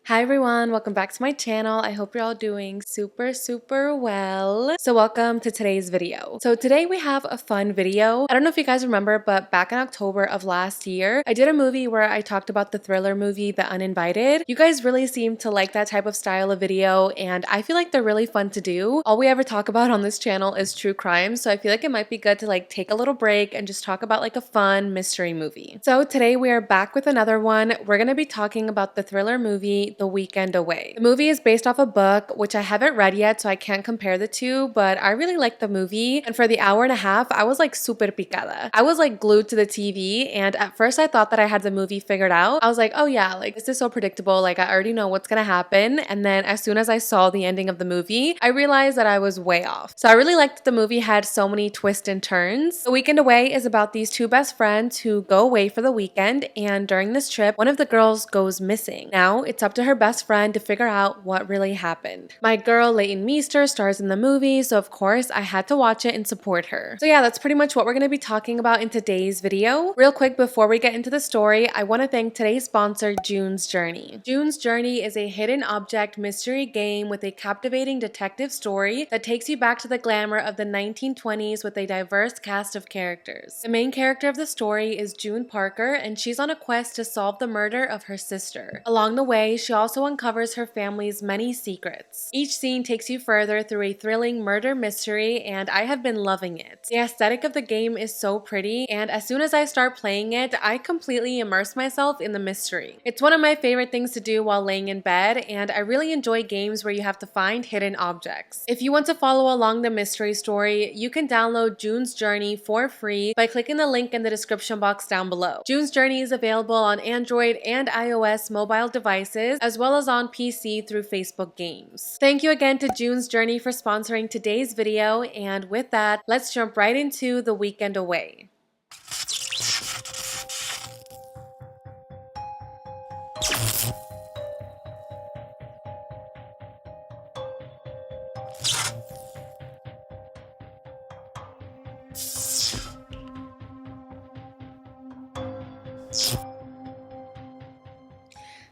Hi everyone, welcome back to my channel. I hope you're all doing super well. So welcome to today's video. So today we have a fun video. I don't know if you guys remember, but back in October of last year, I did a movie where I talked about the thriller movie, The Uninvited. You guys really seem to like that type of style of video, and I feel like they're really fun to do. All we ever talk about on this channel is true crime, so I feel like it might be good to take a little break and just talk about a fun mystery movie. So today we are back with another one. We're gonna be talking about the thriller movie The Weekend Away. The movie is based off a book, which I haven't read yet, so I can't compare the two, but I really liked the movie. And for the hour and a half, I was super picada. I was glued to the TV, and at first I thought that I had the movie figured out. I was like, oh yeah, this is so predictable. I already know what's gonna happen. And then as soon as I saw the ending of the movie, I realized that I was way off. So I really liked that the movie had so many twists and turns. The Weekend Away is about these two best friends who go away for the weekend, and during this trip, one of the girls goes missing. Now it's up to her best friend to figure out what really happened. My girl Leighton Meester stars in the movie, so of course I had to watch it and support her. So yeah, that's pretty much what we're going to be talking about in today's video. Real quick before we get into the story, I want to thank today's sponsor, June's Journey. June's Journey is a hidden object mystery game with a captivating detective story that takes you back to the glamour of the 1920s with a diverse cast of characters. The main character of the story is June Parker, and she's on a quest to solve the murder of her sister. Along the way, she also uncovers her family's many secrets. Each scene takes you further through a thrilling murder mystery, and I have been loving it. The aesthetic of the game is so pretty, and as soon as I start playing it, I completely immerse myself in the mystery. It's one of my favorite things to do while laying in bed, and I really enjoy games where you have to find hidden objects. If you want to follow along the mystery story, you can download June's Journey for free by clicking the link in the description box down below. June's Journey is available on Android and iOS mobile devices, as well as on PC through Facebook Games. Thank you again to June's Journey for sponsoring today's video, and with that, let's jump right into The Weekend Away.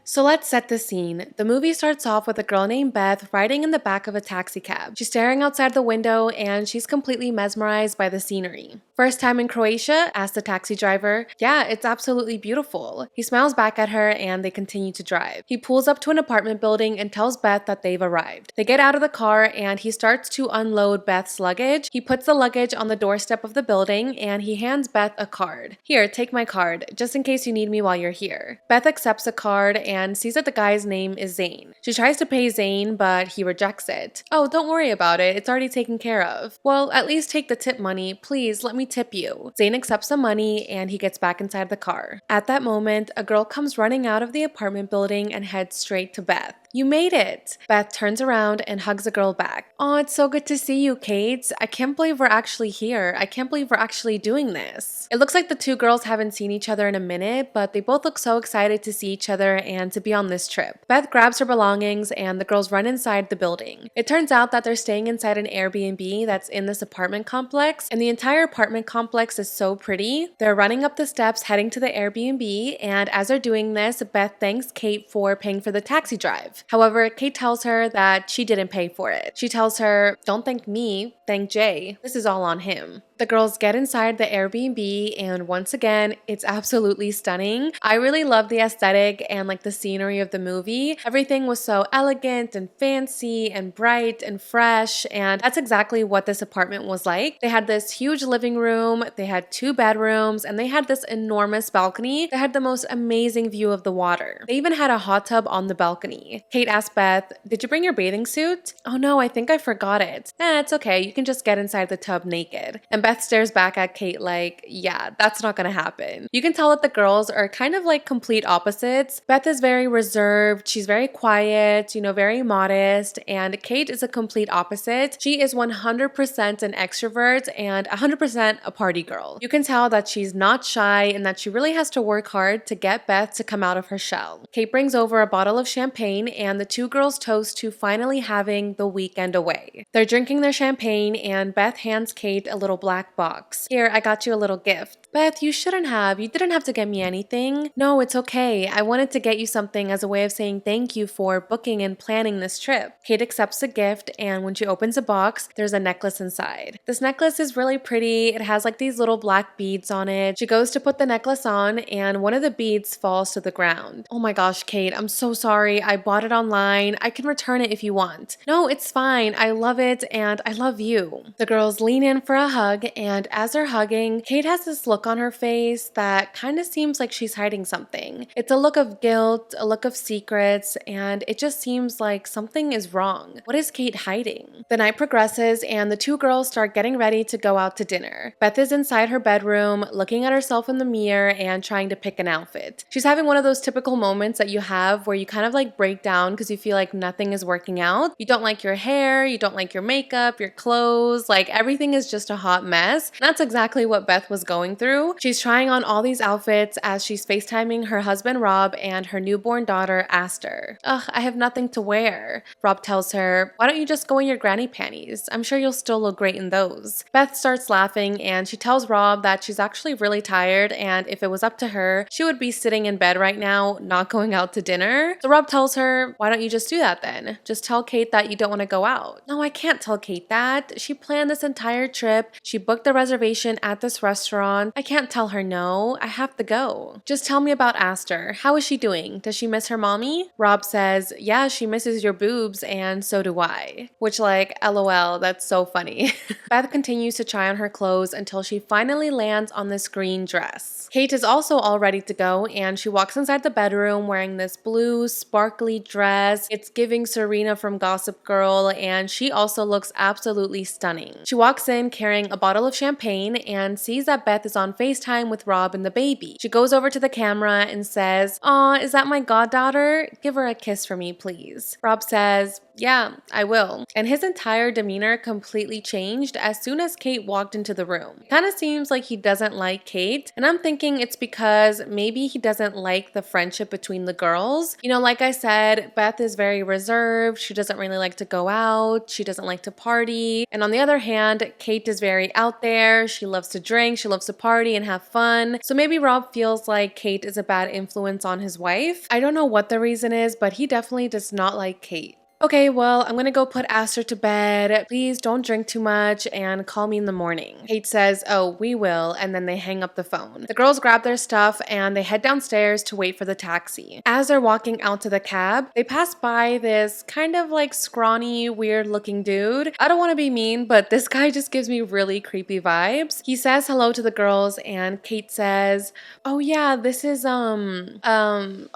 So let's set the scene. The movie starts off with a girl named Beth riding in the back of a taxi cab. She's staring outside the window and she's completely mesmerized by the scenery. First time in Croatia? Asked the taxi driver. Yeah, it's absolutely beautiful. He smiles back at her and they continue to drive. He pulls up to an apartment building and tells Beth that they've arrived. They get out of the car and he starts to unload Beth's luggage. He puts the luggage on the doorstep of the building and he hands Beth a card. Here, take my card, just in case you need me while you're here. Beth accepts the card and sees that the guy's name is Zane. She tries to pay Zane, but he rejects it. Oh, don't worry about it. It's already taken care of. Well, at least take the tip money. Please, let me tip you. Zane accepts the money and he gets back inside the car. At that moment, a girl comes running out of the apartment building and heads straight to Beth. You made it! Beth turns around and hugs the girl back. Oh, it's so good to see you, Kate. I can't believe we're actually here. I can't believe we're actually doing this. It looks like the two girls haven't seen each other in a minute, but they both look so excited to see each other and to be on this trip. Beth grabs her belongings and the girls run inside the building. It turns out that they're staying inside an Airbnb that's in this apartment complex, and the entire apartment complex is so pretty. They're running up the steps heading to the Airbnb, and as they're doing this, Beth thanks Kate for paying for the taxi drive. However, Kate tells her that she didn't pay for it. She tells her, don't thank me, thank Jay. This is all on him. The girls get inside the Airbnb and once again, it's absolutely stunning. I really love the aesthetic and the scenery of the movie. Everything was so elegant and fancy and bright and fresh, and that's exactly what this apartment was like. They had this huge living room, they had 2 bedrooms, and they had this enormous balcony that had the most amazing view of the water. They even had a hot tub on the balcony. Kate asked Beth, did you bring your bathing suit? Oh no, I think I forgot it. It's okay, you can just get inside the tub naked. And Beth stares back at Kate yeah, that's not gonna happen. You can tell that the girls are kind of complete opposites. Beth is very reserved, she's very quiet, very modest, and Kate is a complete opposite. She is 100% an extrovert and 100% a party girl. You can tell that she's not shy and that she really has to work hard to get Beth to come out of her shell. Kate brings over a bottle of champagne and the two girls toast to finally having the weekend away. They're drinking their champagne and Beth hands Kate a little black black box. Here, I got you a little gift. Beth, you shouldn't have. You didn't have to get me anything. No, it's okay. I wanted to get you something as a way of saying thank you for booking and planning this trip. Kate accepts the gift, and when she opens the box, there's a necklace inside. This necklace is really pretty. It has like these little black beads on it. She goes to put the necklace on, and one of the beads falls to the ground. Oh my gosh, Kate, I'm so sorry. I bought it online. I can return it if you want. No, it's fine. I love it, and I love you. The girls lean in for a hug, and as they're hugging, Kate has this look on her face that kind of seems like she's hiding something. It's a look of guilt, a look of secrets, and it just seems like something is wrong. What is Kate hiding? The night progresses, and the two girls start getting ready to go out to dinner. Beth is inside her bedroom, looking at herself in the mirror and trying to pick an outfit. She's having one of those typical moments that you have where you kind of like break down because you feel like nothing is working out. You don't like your hair, you don't like your makeup, your clothes, like everything is just a hot mess. And that's exactly what Beth was going through. She's trying on all these outfits as she's FaceTiming her husband Rob and her newborn daughter Aster. Ugh, I have nothing to wear. Rob tells her, why don't you just go in your granny panties? I'm sure you'll still look great in those. Beth starts laughing and she tells Rob that she's actually really tired and if it was up to her, she would be sitting in bed right now, not going out to dinner. So Rob tells her, why don't you just do that then? Just tell Kate that you don't want to go out. No, I can't tell Kate that. She planned this entire trip. She booked the reservation at this restaurant. I can't tell her no. I have to go. Just tell me about Aster. How is she doing? Does she miss her mommy? Rob says, yeah, she misses your boobs and so do I. Which like, LOL, that's so funny. Beth continues to try on her clothes until she finally lands on this green dress. Kate is also all ready to go and she walks inside the bedroom wearing this blue sparkly dress. It's giving Serena from Gossip Girl and she also looks absolutely stunning. She walks in carrying a bottle of champagne and sees that Beth is on FaceTime with Rob and the baby. She goes over to the camera and says, "Aw, is that my goddaughter? Give her a kiss for me, please." Rob says, "Yeah, I will." And his entire demeanor completely changed as soon as Kate walked into the room. It kind of seems like he doesn't like Kate, and I'm thinking it's because maybe he doesn't like the friendship between the girls. You know, like I said, Beth is very reserved. She doesn't really like to go out. She doesn't like to party. And on the other hand, Kate is very out there. She loves to drink. She loves to party and have fun. So maybe Rob feels like Kate is a bad influence on his wife. I don't know what the reason is, but he definitely does not like Kate. Okay, well, I'm gonna go put Aster to bed. Please don't drink too much and call me in the morning. Kate says, oh, we will, and then they hang up the phone. The girls grab their stuff and they head downstairs to wait for the taxi. As they're walking out to the cab, they pass by this kind of like scrawny, weird looking dude. I don't want to be mean, but this guy just gives me really creepy vibes. He says hello to the girls and Kate says, oh yeah, this is, and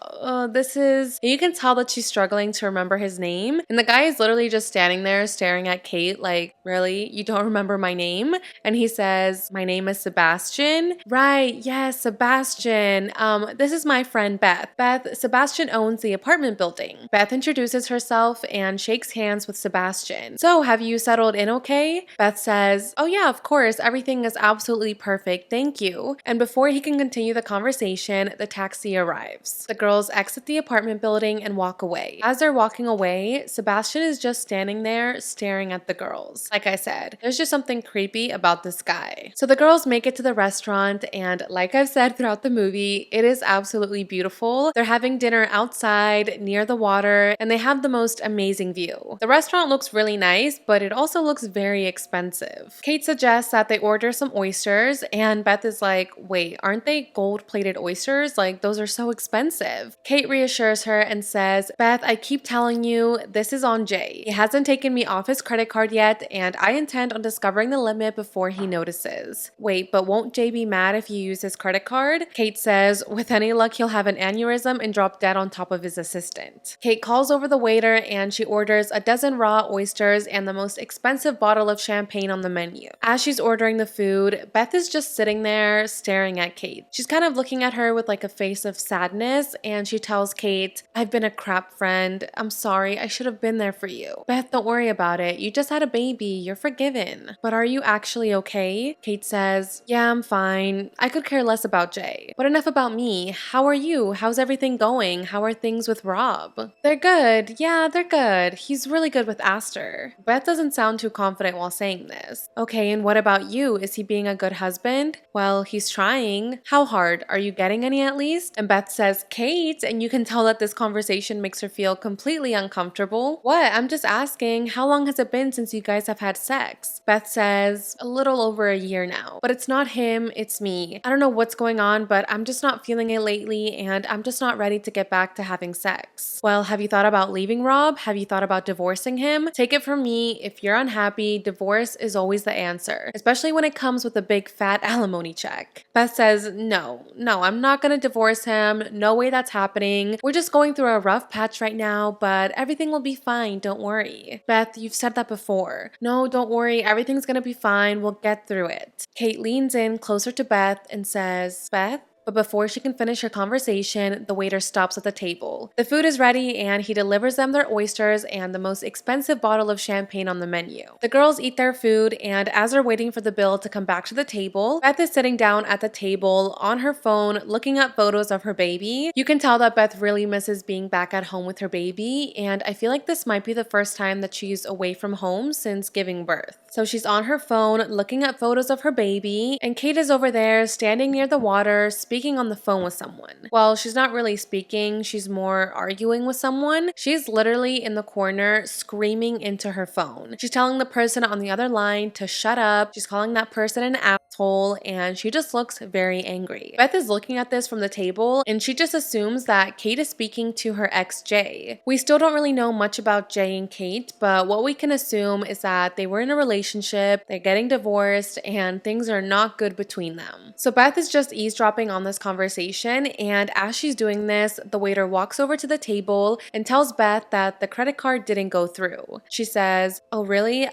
you can tell that she's struggling to remember his name. And the guy is literally just standing there staring at Kate like, really? You don't remember my name? And he says, my name is Sebastian. Right, yes, Sebastian. This is my friend Beth. Sebastian owns the apartment building. Beth introduces herself and shakes hands with Sebastian. So, have you settled in okay? Beth says, oh yeah, of course. Everything is absolutely perfect. Thank you. And before he can continue the conversation, the taxi arrives. The girls exit the apartment building and walk away. As they're walking away, Sebastian is just standing there staring at the girls. Like I said, there's just something creepy about this guy. So the girls make it to the restaurant and like I've said throughout the movie, it is absolutely beautiful. They're having dinner outside near the water and they have the most amazing view. The restaurant looks really nice, but it also looks very expensive. Kate suggests that they order some oysters and Beth is like, wait, aren't they gold-plated oysters? Like those are so expensive. Kate reassures her and says, Beth, I keep telling you, this is on Jay. He hasn't taken me off his credit card yet, and I intend on discovering the limit before he notices. Wait, but won't Jay be mad if you use his credit card? Kate says, with any luck, he'll have an aneurysm and drop dead on top of his assistant. Kate calls over the waiter and she orders a dozen raw oysters and the most expensive bottle of champagne on the menu. As she's ordering the food, Beth is just sitting there staring at Kate. She's kind of looking at her with like a face of sadness, and she tells Kate, I've been a crap friend. I'm sorry. I should have been there for you. Beth, don't worry about it. You just had a baby. You're forgiven. But are you actually okay? Kate says, yeah, I'm fine. I could care less about Jay. But enough about me. How are you? How's everything going? How are things with Rob? They're good. Yeah, they're good. He's really good with Aster. Beth doesn't sound too confident while saying this. Okay, and what about you? Is he being a good husband? Well, he's trying. How hard? Are you getting any at least? And Beth says, Kate, and you can tell that this conversation makes her feel completely uncomfortable. What? I'm just asking, how long has it been since you guys have had sex? Beth says, a little over a year now. But it's not him, it's me. I don't know what's going on, but I'm just not feeling it lately, and I'm just not ready to get back to having sex. Well, have you thought about leaving Rob? Have you thought about divorcing him? Take it from me, if you're unhappy, divorce is always the answer, especially when it comes with a big fat alimony check. Beth says, no, I'm not gonna divorce him. No way that's happening. We're just going through a rough patch right now, but everything will be fine, don't worry. Beth, you've said that before. No, don't worry, everything's gonna be fine. We'll get through it. Kate leans in closer to Beth and says, Beth? But before she can finish her conversation, the waiter stops at the table. The food is ready and he delivers them their oysters and the most expensive bottle of champagne on the menu. The girls eat their food, and as they're waiting for the bill to come back to the table, Beth is sitting down at the table on her phone looking up photos of her baby. You can tell that Beth really misses being back at home with her baby, and I feel like this might be the first time that she's away from home since giving birth. So she's on her phone looking at photos of her baby, and Kate is over there standing near the water speaking on the phone with someone. Well, she's not really speaking, she's more arguing with someone. She's literally in the corner screaming into her phone. She's telling the person on the other line to shut up. She's calling that person an asshole, and she just looks very angry. Beth is looking at this from the table, and she just assumes that Kate is speaking to her ex Jay. We still don't really know much about Jay and Kate, but what we can assume is that they were in a relationship, they're getting divorced, and things are not good between them. So Beth is just eavesdropping on this conversation, and as she's doing this, the waiter walks over to the table and tells Beth that the credit card didn't go through. She says, oh really?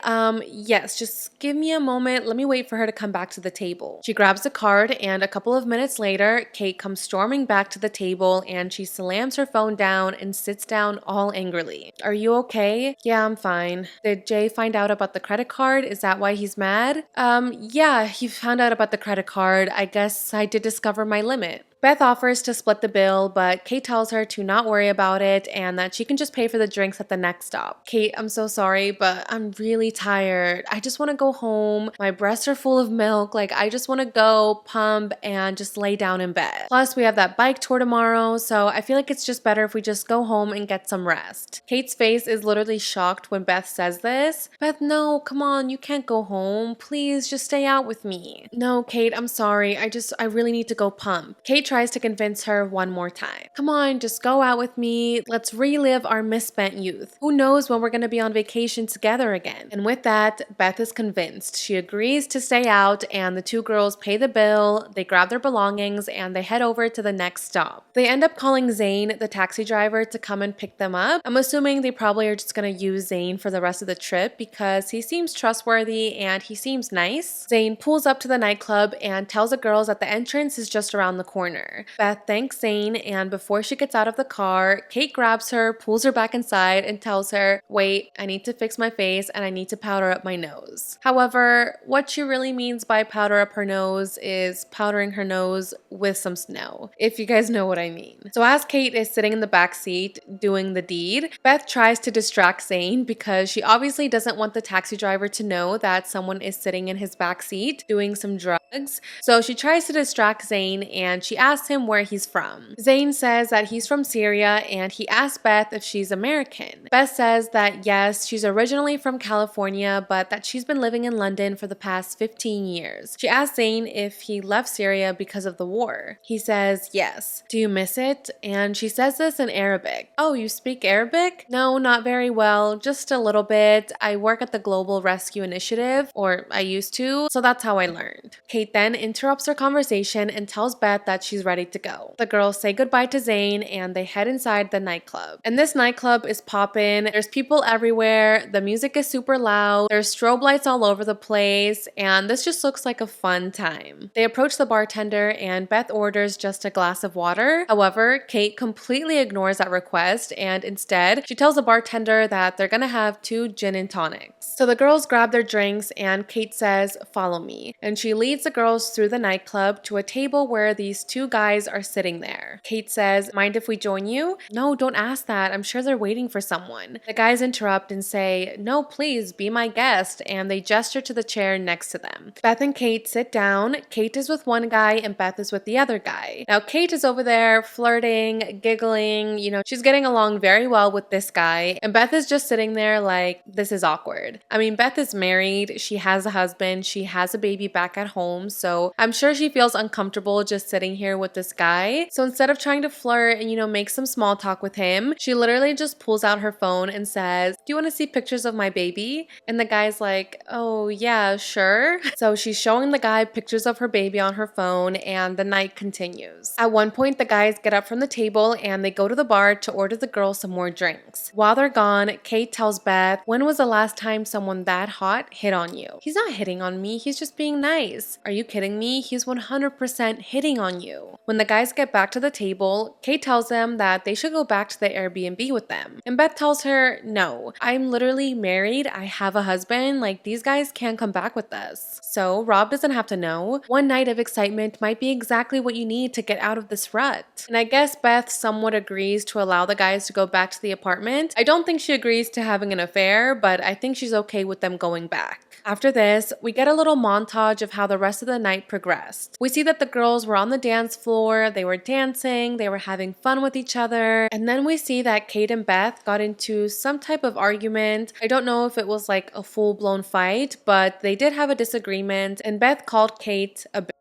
Yes, just give me a moment, let me wait for her to come back to the table. She grabs the card, and a couple of minutes later, Kate comes storming back to the table and she slams her phone down and sits down all angrily. Are you okay? Yeah, I'm fine. Did Jay find out about the credit card? Is that why he's mad? Yeah, he found out about the credit card. I guess I did discover my limit. Beth offers to split the bill, but Kate tells her to not worry about it and that she can just pay for the drinks at the next stop. Kate, I'm so sorry, but I'm really tired. I just want to go home. My breasts are full of milk. Like, I just want to go pump and just lay down in bed. Plus, we have that bike tour tomorrow, so I feel like it's just better if we just go home and get some rest. Kate's face is literally shocked when Beth says this. Beth, no, come on, you can't go home. Please, just stay out with me. No, Kate, I'm sorry. I really need to go pump. Kate tries to convince her one more time. Come on, just go out with me. Let's relive our misspent youth. Who knows when we're going to be on vacation together again? And with that, Beth is convinced. She agrees to stay out, and the two girls pay the bill, they grab their belongings, and they head over to the next stop. They end up calling Zane, the taxi driver, to come and pick them up. I'm assuming they probably are just going to use Zane for the rest of the trip because he seems trustworthy and he seems nice. Zane pulls up to the nightclub and tells the girls that the entrance is just around the corner. Beth thanks Zane, and before she gets out of the car, Kate grabs her, pulls her back inside, and tells her, wait, I need to fix my face and I need to powder up my nose. However, what she really means by powder up her nose is powdering her nose with some snow, if you guys know what I mean. So as Kate is sitting in the back seat doing the deed, Beth tries to distract Zane because she obviously doesn't want the taxi driver to know that someone is sitting in his back seat doing some drugs. So she tries to distract Zane, and she asks him where he's from. Zane says that he's from Syria, and he asks Beth if she's American. Beth says that yes, she's originally from California, but that she's been living in London for the past 15 years. She asks Zane if he left Syria because of the war. He says yes. Do you miss it? And she says this in Arabic. Oh, you speak Arabic? No, not very well, just a little bit. I work at the Global Rescue Initiative, or I used to, so that's how I learned. Kate then interrupts their conversation and tells Beth that she's she's ready to go. The girls say goodbye to Zane and they head inside the nightclub. And this nightclub is poppin'. There's people everywhere. The music is super loud. There's strobe lights all over the place. And this just looks like a fun time. They approach the bartender and Beth orders just a glass of water. However, Kate completely ignores that request and instead she tells the bartender that they're gonna have 2 gin and tonics. So the girls grab their drinks and Kate says, "Follow me." And she leads the girls through the nightclub to a table where these 2 guys are sitting there. Kate says, "Mind if we join you?" "No, don't ask that. I'm sure they're waiting for someone." The guys interrupt and say, "No, please, be my guest," and they gesture to the chair next to them. Beth and Kate sit down. Kate is with one guy and Beth is with the other guy. Now, Kate is over there flirting, giggling, she's getting along very well with this guy, and Beth is just sitting there like, this is awkward. I mean, Beth is married, she has a husband, she has a baby back at home, so I'm sure she feels uncomfortable just sitting here with this guy. So instead of trying to flirt and, make some small talk with him, she literally just pulls out her phone and says, "Do you want to see pictures of my baby?" And the guy's like, "Oh yeah, sure." So she's showing the guy pictures of her baby on her phone and the night continues. At one point, the guys get up from the table and they go to the bar to order the girls some more drinks. While they're gone, Kate tells Beth, "When was the last time someone that hot hit on you?" "He's not hitting on me, he's just being nice." "Are you kidding me? He's 100% hitting on you." When the guys get back to the table, Kate tells them that they should go back to the Airbnb with them. And Beth tells her, "No, I'm literally married, I have a husband, like these guys can't come back with us." So Rob doesn't have to know. One night of excitement might be exactly what you need to get out of this rut. And I guess Beth somewhat agrees to allow the guys to go back to the apartment. I don't think she agrees to having an affair, but I think she's okay with them going back. After this, we get a little montage of how the rest of the night progressed. We see that the girls were on the dance floor, they were dancing, they were having fun with each other, and then we see that Kate and Beth got into some type of argument. I don't know if it was like a full-blown fight, but they did have a disagreement, and Beth called Kate a bitch.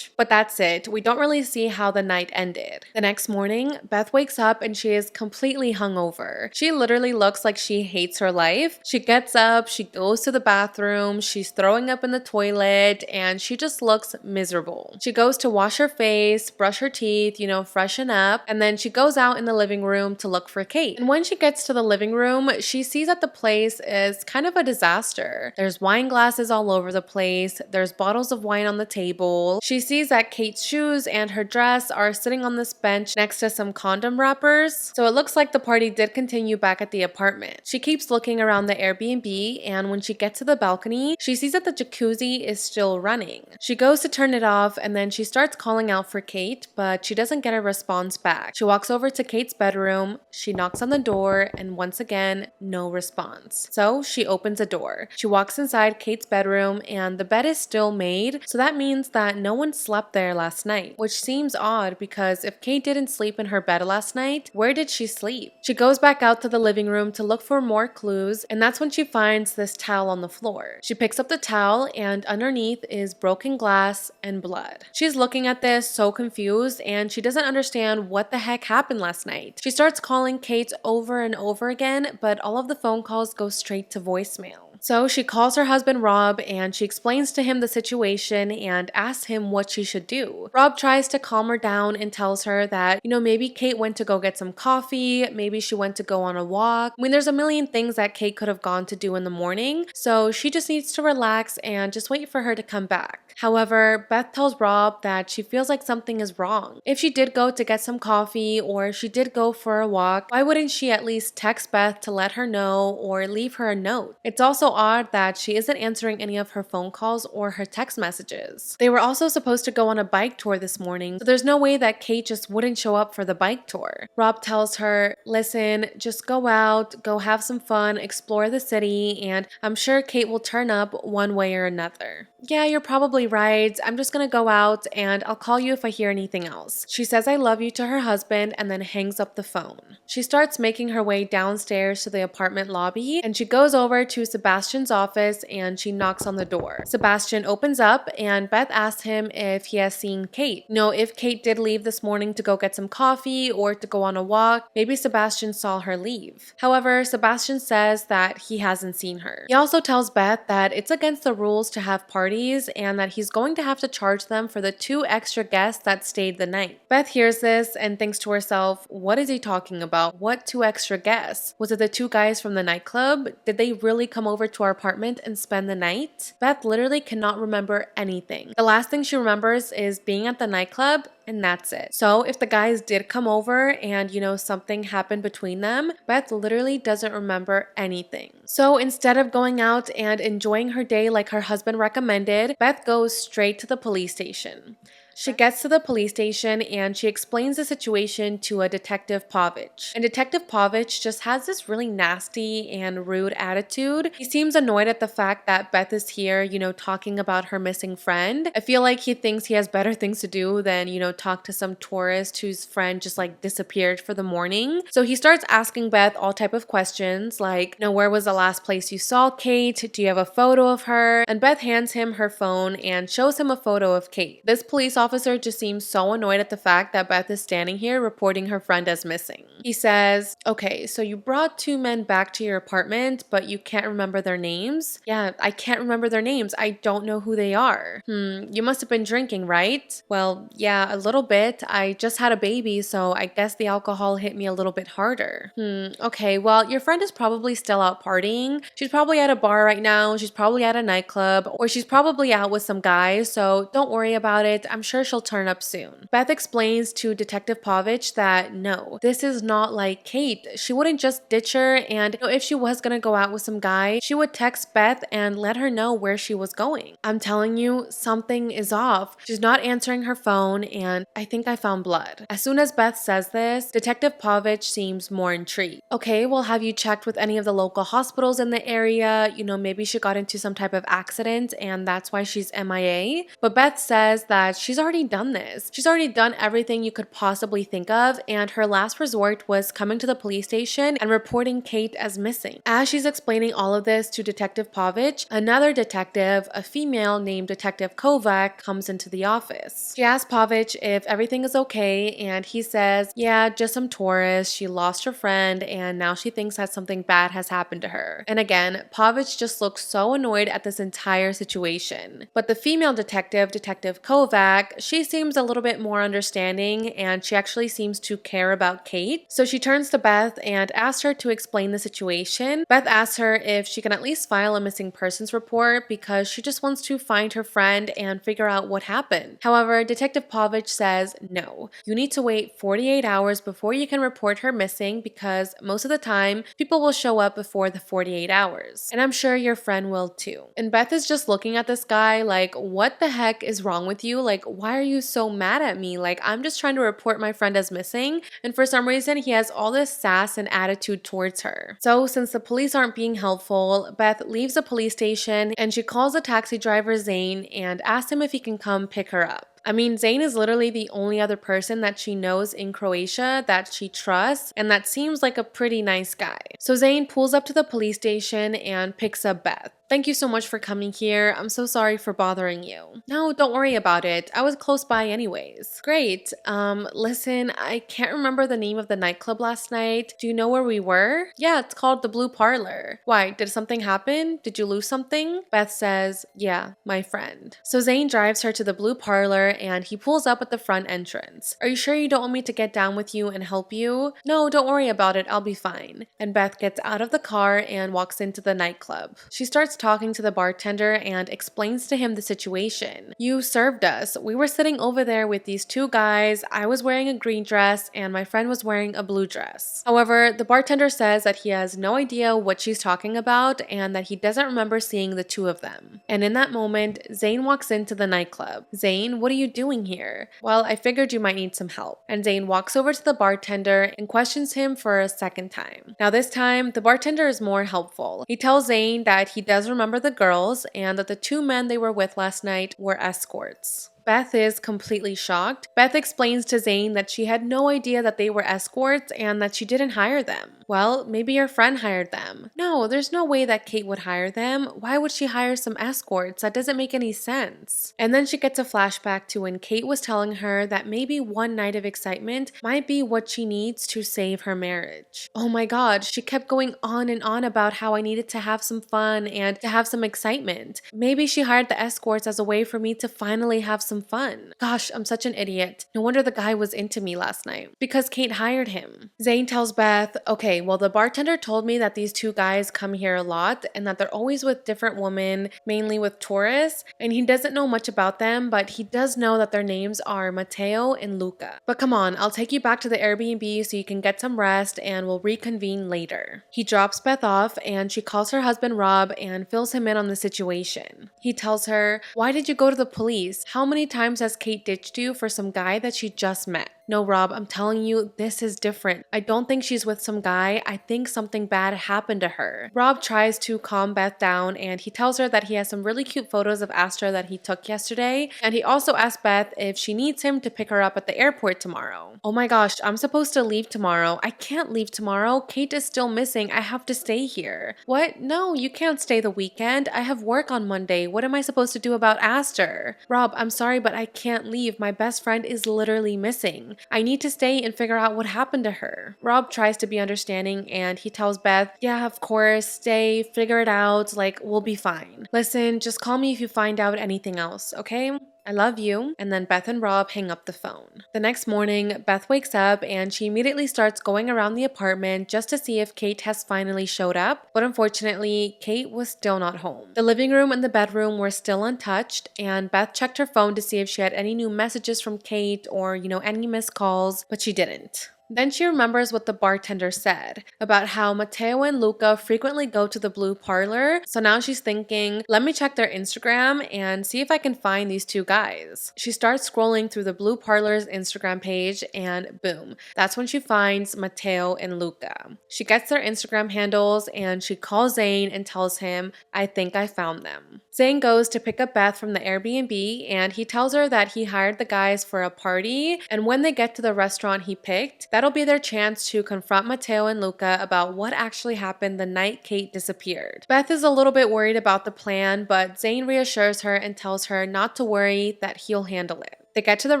But that's it. We don't really see how the night ended. The next morning, Beth wakes up and she is completely hungover. She literally looks like she hates her life. She gets up, she goes to the bathroom, she's throwing up in the toilet, and she just looks miserable. She goes to wash her face, brush her teeth, freshen up, and then she goes out in the living room to look for Kate. And when she gets to the living room, she sees that the place is kind of a disaster. There's wine glasses all over the place, there's bottles of wine on the table. She sees that Kate's shoes and her dress are sitting on this bench next to some condom wrappers. So it looks like the party did continue back at the apartment. She keeps looking around the Airbnb, and when she gets to the balcony, she sees that the jacuzzi is still running. She goes to turn it off and then she starts calling out for Kate, but she doesn't get a response back. She walks over to Kate's bedroom, she knocks on the door, and once again, no response. So she opens a door. She walks inside Kate's bedroom and the bed is still made, so that means that no one slept there last night, which seems odd because if Kate didn't sleep in her bed last night, where did she sleep? She goes back out to the living room to look for more clues, and that's when she finds this towel on the floor. She picks up the towel and underneath is broken glass and blood. She's looking at this so confused and she doesn't understand what the heck happened last night. She starts calling Kate over and over again, but all of the phone calls go straight to voicemail. So she calls her husband Rob and she explains to him the situation and asks him what she should do. Rob tries to calm her down and tells her that, maybe Kate went to go get some coffee, maybe she went to go on a walk. I mean, there's a million things that Kate could have gone to do in the morning, so she just needs to relax and just wait for her to come back. However, Beth tells Rob that she feels like something is wrong. If she did go to get some coffee or if she did go for a walk, why wouldn't she at least text Beth to let her know or leave her a note? It's also odd that she isn't answering any of her phone calls or her text messages. They were also supposed to go on a bike tour this morning, so there's no way that Kate just wouldn't show up for the bike tour. Rob tells her, "Listen, just go out, go have some fun, explore the city, and I'm sure Kate will turn up one way or another." "Yeah, you're probably right. I'm just gonna go out and I'll call you if I hear anything else." She says "I love you" to her husband and then hangs up the phone. She starts making her way downstairs to the apartment lobby and she goes over to Sebastian's Sebastian's office and she knocks on the door. Sebastian opens up and Beth asks him if he has seen Kate. If Kate did leave this morning to go get some coffee or to go on a walk, maybe Sebastian saw her leave. However, Sebastian says that he hasn't seen her. He also tells Beth that it's against the rules to have parties and that he's going to have to charge them for the 2 extra guests that stayed the night. Beth hears this and thinks to herself, what is he talking about? What 2 extra guests? Was it the 2 guys from the nightclub? Did they really come over to our apartment and spend the night? Beth literally cannot remember anything. The last thing she remembers is being at the nightclub, and that's it. So if the guys did come over and, something happened between them, Beth literally doesn't remember anything. So instead of going out and enjoying her day like her husband recommended, Beth goes straight to the police station. She gets to the police station and she explains the situation to a Detective Povich. And Detective Povich just has this really nasty and rude attitude. He seems annoyed at the fact that Beth is here, talking about her missing friend. I feel like he thinks he has better things to do than, talk to some tourist whose friend just disappeared for the morning. So he starts asking Beth all type of questions like, where was the last place you saw Kate? Do you have a photo of her? And Beth hands him her phone and shows him a photo of Kate. This police officer just seems so annoyed at the fact that Beth is standing here reporting her friend as missing. He says, okay, so you brought 2 men back to your apartment, but you can't remember their names? Yeah, I can't remember their names. I don't know who they are. You must have been drinking, right? Well, yeah, a little bit. I just had a baby, so I guess the alcohol hit me a little bit harder. Okay, well, your friend is probably still out partying. She's probably at a bar right now. She's probably at a nightclub, or she's probably out with some guys, so don't worry about it. I'm sure she'll turn up soon. Beth explains to Detective Povich that no, this is not like Kate. She wouldn't just ditch her, and if she was gonna go out with some guy, she would text Beth and let her know where she was going. I'm telling you, something is off. She's not answering her phone, and I think I found blood. As soon as Beth says this, Detective Povich seems more intrigued. Okay, well, have you checked with any of the local hospitals in the area? Maybe she got into some type of accident and that's why she's MIA. But Beth says that she's already done this. She's already done everything you could possibly think of, and her last resort was coming to the police station and reporting Kate as missing. As she's explaining all of this to Detective Povich, another detective, a female named Detective Kovac, comes into the office. She asks Povich if everything is okay, and he says, yeah, just some tourists. She lost her friend, and now she thinks that something bad has happened to her. And again, Povich just looks so annoyed at this entire situation. But the female detective, Detective Kovac, she seems a little bit more understanding, and she actually seems to care about Kate. So she turns to Beth and asks her to explain the situation. Beth asks her if she can at least file a missing persons report because she just wants to find her friend and figure out what happened. However, Detective Povich says no. You need to wait 48 hours before you can report her missing because most of the time, people will show up before the 48 hours. And I'm sure your friend will too. And Beth is just looking at this guy like, what the heck is wrong with you? Like, why are you so mad at me? Like, I'm just trying to report my friend as missing. And for some reason, he has all this sass and attitude towards her. So since the police aren't being helpful, Beth leaves the police station and she calls the taxi driver Zane and asks him if he can come pick her up. I mean, Zane is literally the only other person that she knows in Croatia that she trusts, and that seems like a pretty nice guy. So Zane pulls up to the police station and picks up Beth. Thank you so much for coming here. I'm so sorry for bothering you. No, don't worry about it. I was close by anyways. Great. Listen, I can't remember the name of the nightclub last night. Do you know where we were? Yeah, it's called the Blue Parlor. Why, did something happen? Did you lose something? Beth says, yeah, my friend. So Zane drives her to the Blue Parlor and he pulls up at the front entrance. Are you sure you don't want me to get down with you and help you? No, don't worry about it. I'll be fine. And Beth gets out of the car and walks into the nightclub. She starts talking to the bartender and explains to him the situation. You served us. We were sitting over there with these 2 guys. I was wearing a green dress and my friend was wearing a blue dress. However, the bartender says that he has no idea what she's talking about and that he doesn't remember seeing the 2 of them. And in that moment, Zane walks into the nightclub. Zane, what are you doing here? Well, I figured you might need some help. And Zane walks over to the bartender and questions him for a second time. Now this time, the bartender is more helpful. He tells Zane that he does remember the girls and that the 2 men they were with last night were escorts. Beth is completely shocked. Beth explains to Zane that she had no idea that they were escorts and that she didn't hire them. Well, maybe your friend hired them. No, there's no way that Kate would hire them. Why would she hire some escorts? That doesn't make any sense. And then she gets a flashback to when Kate was telling her that maybe one night of excitement might be what she needs to save her marriage. Oh my god, she kept going on and on about how I needed to have some fun and to have some excitement. Maybe she hired the escorts as a way for me to finally have some fun. Gosh, I'm such an idiot. No wonder the guy was into me last night. Because Kate hired him. Zane tells Beth, okay, well, the bartender told me that these two guys come here a lot and that they're always with different women, mainly with tourists, and he doesn't know much about them, but he does know that their names are Matteo and Luca. But come on, I'll take you back to the Airbnb so you can get some rest and we'll reconvene later. He drops Beth off and she calls her husband Rob and fills him in on the situation. He tells her, why did you go to the police? How many times has Kate ditched you for some guy that she just met? No, Rob, I'm telling you, this is different. I don't think she's with some guy. I think something bad happened to her. Rob tries to calm Beth down and he tells her that he has some really cute photos of Astra that he took yesterday. And he also asks Beth if she needs him to pick her up at the airport tomorrow. Oh my gosh, I'm supposed to leave tomorrow. I can't leave tomorrow. Kate is still missing. I have to stay here. What? No, you can't stay the weekend. I have work on Monday. What am I supposed to do about Astra? Rob, I'm sorry, but I can't leave. My best friend is literally missing. I need to stay and figure out what happened to her. Rob tries to be understanding and he tells Beth, yeah, of course, stay, figure it out, like, we'll be fine. Listen, just call me if you find out anything else, okay? I love you. And then Beth and Rob hang up the phone. The next morning, Beth wakes up and she immediately starts going around the apartment just to see if Kate has finally showed up. But unfortunately, Kate was still not home. The living room and the bedroom were still untouched, and Beth checked her phone to see if she had any new messages from Kate or, any missed calls, but she didn't. Then she remembers what the bartender said about how Matteo and Luca frequently go to the blue parlor. So now she's thinking, let me check their Instagram and see if I can find these two guys. She starts scrolling through the blue parlor's Instagram page and boom, that's when she finds Matteo and Luca. She gets their Instagram handles and she calls Zane and tells him, I think I found them. Zane goes to pick up Beth from the Airbnb and he tells her that he hired the guys for a party, and when they get to the restaurant he picked, that'll be their chance to confront Matteo and Luca about what actually happened the night Kate disappeared. Beth is a little bit worried about the plan, but Zane reassures her and tells her not to worry, that he'll handle it. They get to the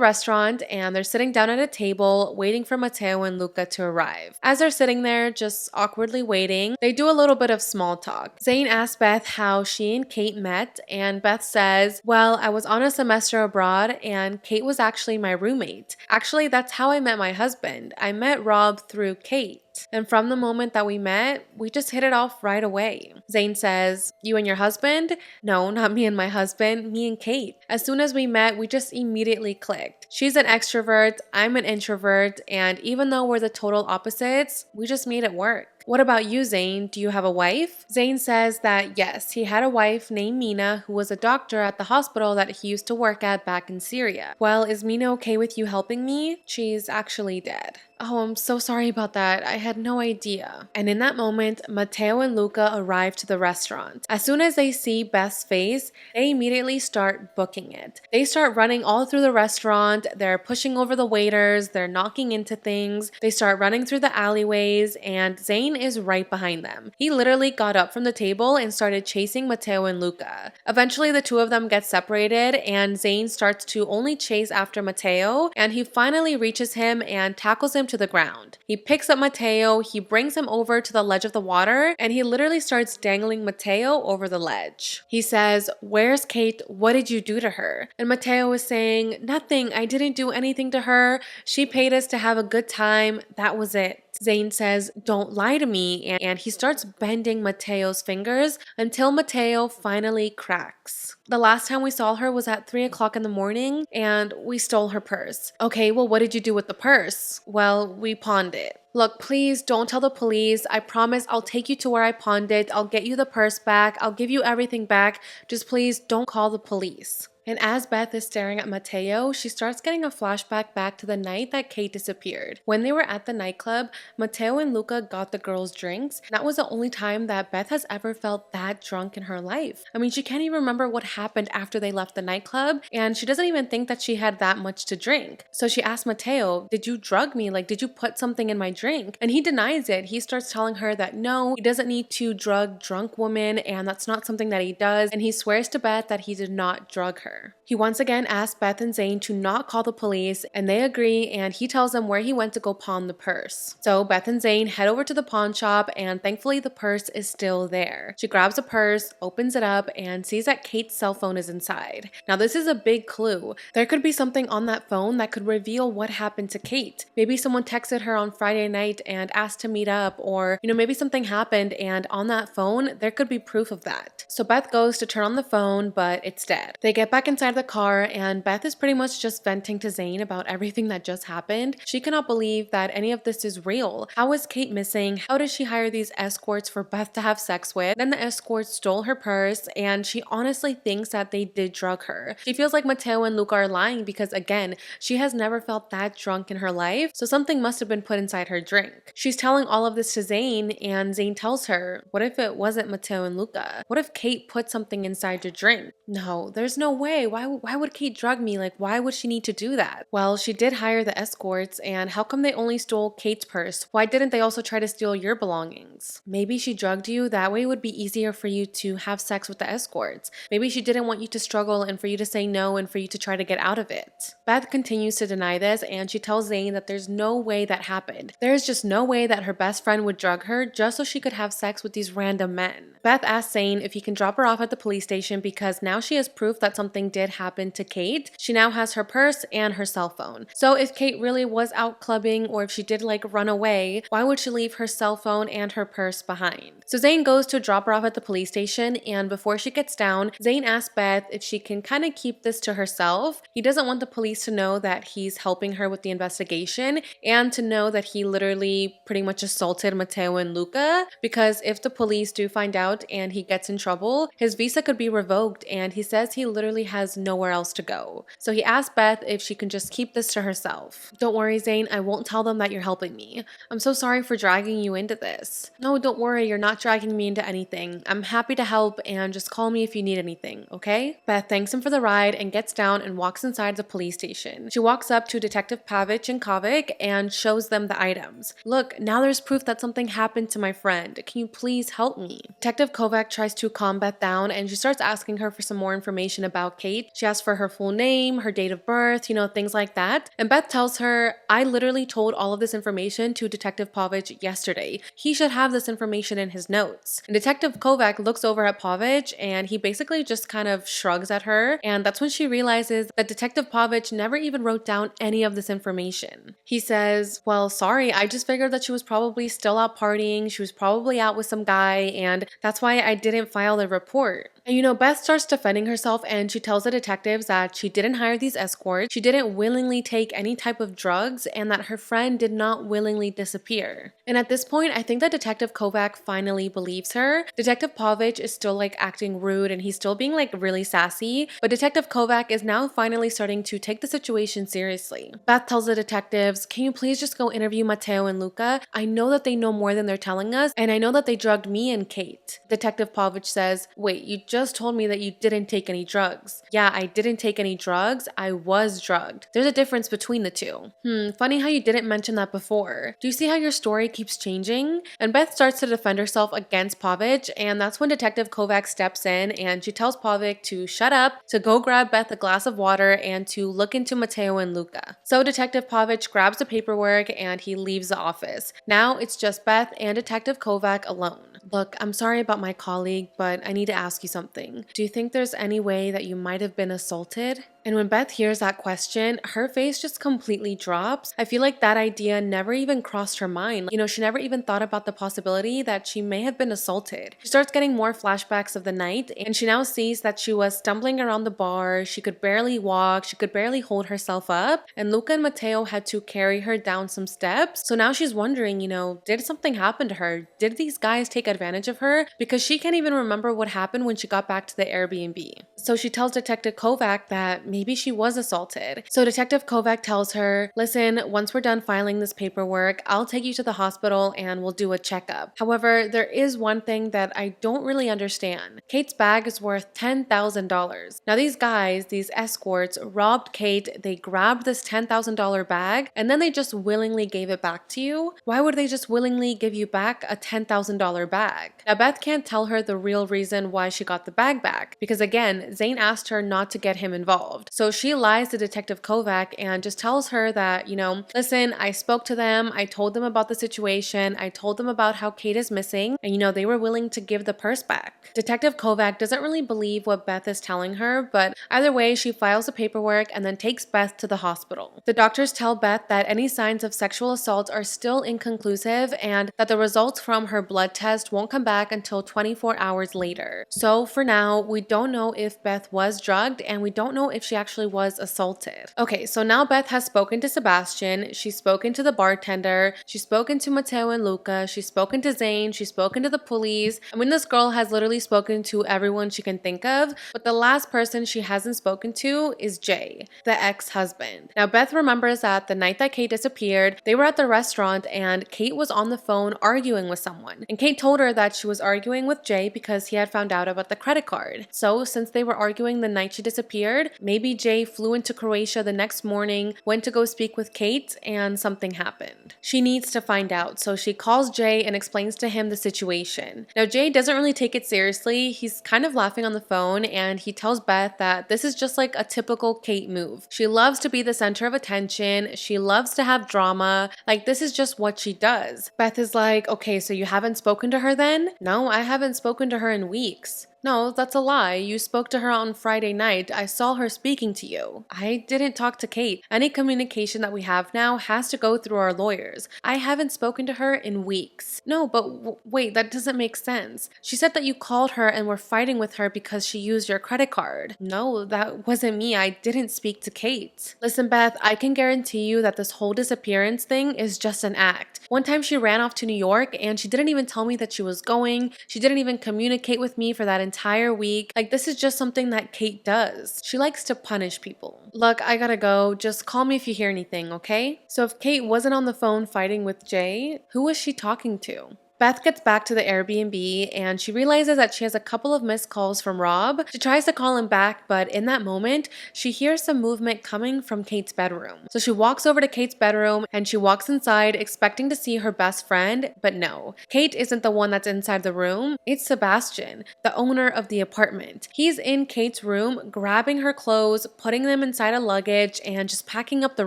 restaurant and they're sitting down at a table waiting for Matteo and Luca to arrive. As they're sitting there just awkwardly waiting, they do a little bit of small talk. Zane asks Beth how she and Kate met, and Beth says, well, I was on a semester abroad and Kate was actually my roommate. Actually, that's how I met my husband. I met Rob through Kate. And from the moment that we met, we just hit it off right away. Zane says, you and your husband? No, not me and my husband, me and Kate. As soon as we met, we just immediately clicked. She's an extrovert, I'm an introvert, and even though we're the total opposites, we just made it work. What about you, Zane? Do you have a wife? Zane says that yes, he had a wife named Mina who was a doctor at the hospital that he used to work at back in Syria. Well, is Mina okay with you helping me? She's actually dead. Oh, I'm so sorry about that. I had no idea. And in that moment, Matteo and Luca arrive to the restaurant. As soon as they see Beth's face, they immediately start booking it. They start running all through the restaurant. They're pushing over the waiters. They're knocking into things. They start running through the alleyways, and Zane is right behind them. He literally got up from the table and started chasing Matteo and Luca. Eventually, the two of them get separated, and Zane starts to only chase after Matteo, and he finally reaches him and tackles him to the ground. He picks up Matteo, he brings him over to the ledge of the water, and he literally starts dangling Matteo over the ledge. He says, where's Kate? What did you do to her? And Matteo is saying, nothing, I didn't do anything to her. She paid us to have a good time. That was it. Zane says, don't lie to me, and he starts bending Matteo's fingers until Matteo finally cracks. The last time we saw her was at 3 o'clock in the morning, and we stole her purse. Okay, well, what did you do with the purse? Well, we pawned it. Look, please don't tell the police. I promise I'll take you to where I pawned it. I'll get you the purse back. I'll give you everything back. Just please don't call the police. And as Beth is staring at Mateo, she starts getting a flashback back to the night that Kate disappeared. When they were at the nightclub, Mateo and Luca got the girls drinks. That was the only time that Beth has ever felt that drunk in her life. I mean, she can't even remember what happened after they left the nightclub, and she doesn't even think that she had that much to drink. So she asked Mateo, did you drug me? Like, did you put something in my drink? And he denies it. He starts telling her that no, he doesn't need to drug drunk women, and that's not something that he does. And he swears to Beth that he did not drug her. He once again asks Beth and Zane to not call the police, and they agree, and he tells them where he went to go pawn the purse. So Beth and Zane head over to the pawn shop, and thankfully the purse is still there. She grabs the purse, opens it up, and sees that Kate's cell phone is inside. Now this is a big clue. There could be something on that phone that could reveal what happened to Kate. Maybe someone texted her on Friday night and asked to meet up, or maybe something happened, and on that phone there could be proof of that. So Beth goes to turn on the phone, but it's dead. They get back inside the car, and Beth is pretty much just venting to Zane about everything that just happened. She cannot believe that any of this is real. How is Kate missing? How did she hire these escorts for Beth to have sex with? Then the escorts stole her purse, and she honestly thinks that they did drug her. She feels like Mateo and Luca are lying because, again, she has never felt that drunk in her life, so something must have been put inside her drink. She's telling all of this to Zane, and Zane tells her, what if it wasn't Mateo and Luca? What if Kate put something inside your drink? No, there's no way. Why would Kate drug me? Like, why would she need to do that? Well, she did hire the escorts, and how come they only stole Kate's purse? Why didn't they also try to steal your belongings? Maybe she drugged you. That way it would be easier for you to have sex with the escorts. Maybe she didn't want you to struggle and for you to say no and for you to try to get out of it. Beth continues to deny this, and she tells Zane that there's no way that happened. There's just no way that her best friend would drug her just so she could have sex with these random men. Beth asks Zane if he can drop her off at the police station because now she has proof that something did happen to Kate. She now has her purse and her cell phone. So if Kate really was out clubbing, or if she did run away, why would she leave her cell phone and her purse behind? So Zane goes to drop her off at the police station, and before she gets down, Zane asks Beth if she can kind of keep this to herself. He doesn't want the police to know that he's helping her with the investigation and to know that he literally pretty much assaulted Mateo and Luca, because if the police do find out and he gets in trouble, his visa could be revoked, and he says he literally has nowhere else to go. So he asks Beth if she can just keep this to herself. Don't worry, Zane, I won't tell them that you're helping me. I'm so sorry for dragging you into this. No, don't worry, you're not dragging me into anything. I'm happy to help, and just call me if you need anything, okay? Beth thanks him for the ride and gets down and walks inside the police station. She walks up to Detective Pavic and Kovic and shows them the items. Look, now there's proof that something happened to my friend. Can you please help me? Detective Kovac tries to calm Beth down, and she starts asking her for some more information about Kate. She asks for her full name, her date of birth, things like that. And Beth tells her, I literally told all of this information to Detective Pavic yesterday. He should have this information in his notes. And Detective Kovac looks over at Pavic, and he basically just kind of shrugs at her. And that's when she realizes that Detective Pavic never even wrote down any of this information. He says, well, sorry, I just figured that she was probably still out partying. She was probably out with some guy, and that's why I didn't file the report. And Beth starts defending herself, and she tells the detectives that she didn't hire these escorts, she didn't willingly take any type of drugs, and that her friend did not willingly disappear. And at this point, I think that Detective Kovac finally believes her. Detective Pavic is still acting rude, and he's still being really sassy, but Detective Kovac is now finally starting to take the situation seriously. Beth tells the detectives, can you please just go interview Mateo and Luca? I know that they know more than they're telling us, and I know that they drugged me and Kate. Detective Pavic says, wait, you just told me that you didn't take any drugs. Yeah, I didn't take any drugs. I was drugged. There's a difference between the two. Funny how you didn't mention that before. Do you see how your story keeps changing? And Beth starts to defend herself against Pavic, and that's when Detective Kovac steps in, and she tells Pavic to shut up, to go grab Beth a glass of water, and to look into Mateo and Luca. So Detective Pavic grabs the paperwork and he leaves the office. Now it's just Beth and Detective Kovac alone. Look, I'm sorry about my colleague, but I need to ask you something. Do you think there's any way that you might have been assaulted? And when Beth hears that question, her face just completely drops. I feel like that idea never even crossed her mind. She never even thought about the possibility that she may have been assaulted. She starts getting more flashbacks of the night, and she now sees that she was stumbling around the bar. She could barely walk. She could barely hold herself up. And Luca and Mateo had to carry her down some steps. So now she's wondering, did something happen to her? Did these guys take advantage of her? Because she can't even remember what happened when she got back to the Airbnb. So she tells Detective Kovac that maybe she was assaulted. So Detective Kovac tells her, listen, once we're done filing this paperwork, I'll take you to the hospital and we'll do a checkup. However, there is one thing that I don't really understand. Kate's bag is worth $10,000. Now these guys, these escorts, robbed Kate, they grabbed this $10,000 bag, and then they just willingly gave it back to you. Why would they just willingly give you back a $10,000 bag? Now Beth can't tell her the real reason why she got the bag back, because again, Zane asked her not to get him involved. So she lies to Detective Kovac and just tells her that, listen, I spoke to them, I told them about the situation, I told them about how Kate is missing, and they were willing to give the purse back. Detective Kovac doesn't really believe what Beth is telling her, but either way, she files the paperwork and then takes Beth to the hospital. The doctors tell Beth that any signs of sexual assault are still inconclusive and that the results from her blood test won't come back until 24 hours later. So for now, we don't know if Beth was drugged and we don't know if she actually was assaulted. Okay, so now Beth has spoken to Sebastian, she's spoken to the bartender, she's spoken to Mateo and Luca, she's spoken to Zane, she's spoken to the police. I mean, this girl has literally spoken to everyone she can think of, but the last person she hasn't spoken to is Jay, the ex-husband. Now, Beth remembers that the night that Kate disappeared, they were at the restaurant and Kate was on the phone arguing with someone. And Kate told her that she was arguing with Jay because he had found out about the credit card. So since they were arguing the night she disappeared, maybe Jay flew into Croatia the next morning, went to go speak with Kate, and something happened. She needs to find out, so she calls Jay and explains to him the situation. Now, Jay doesn't really take it seriously. He's kind of laughing on the phone, and he tells Beth that this is just like a typical Kate move. She loves to be the center of attention. She loves to have drama. Like, this is just what she does. Beth is like, okay, so you haven't spoken to her then? No, I haven't spoken to her in weeks. No, that's a lie. You spoke to her on Friday night. I saw her speaking to you. I didn't talk to Kate. Any communication that we have now has to go through our lawyers. I haven't spoken to her in weeks. No, but wait, that doesn't make sense. She said that you called her and were fighting with her because she used your credit card. No, that wasn't me. I didn't speak to Kate. Listen, Beth, I can guarantee you that this whole disappearance thing is just an act. One time she ran off to New York and she didn't even tell me that she was going. She didn't even communicate with me for that entire week. Like, this is just something that Kate does. She likes to punish people. Look, I gotta go. Just call me if you hear anything, okay? So if Kate wasn't on the phone fighting with Jay, who was she talking to? Beth gets back to the Airbnb and she realizes that she has a couple of missed calls from Rob. She tries to call him back, but in that moment, she hears some movement coming from Kate's bedroom. So she walks over to Kate's bedroom and she walks inside expecting to see her best friend, but no. Kate isn't the one that's inside the room. It's Sebastian, the owner of the apartment. He's in Kate's room, grabbing her clothes, putting them inside a luggage, and just packing up the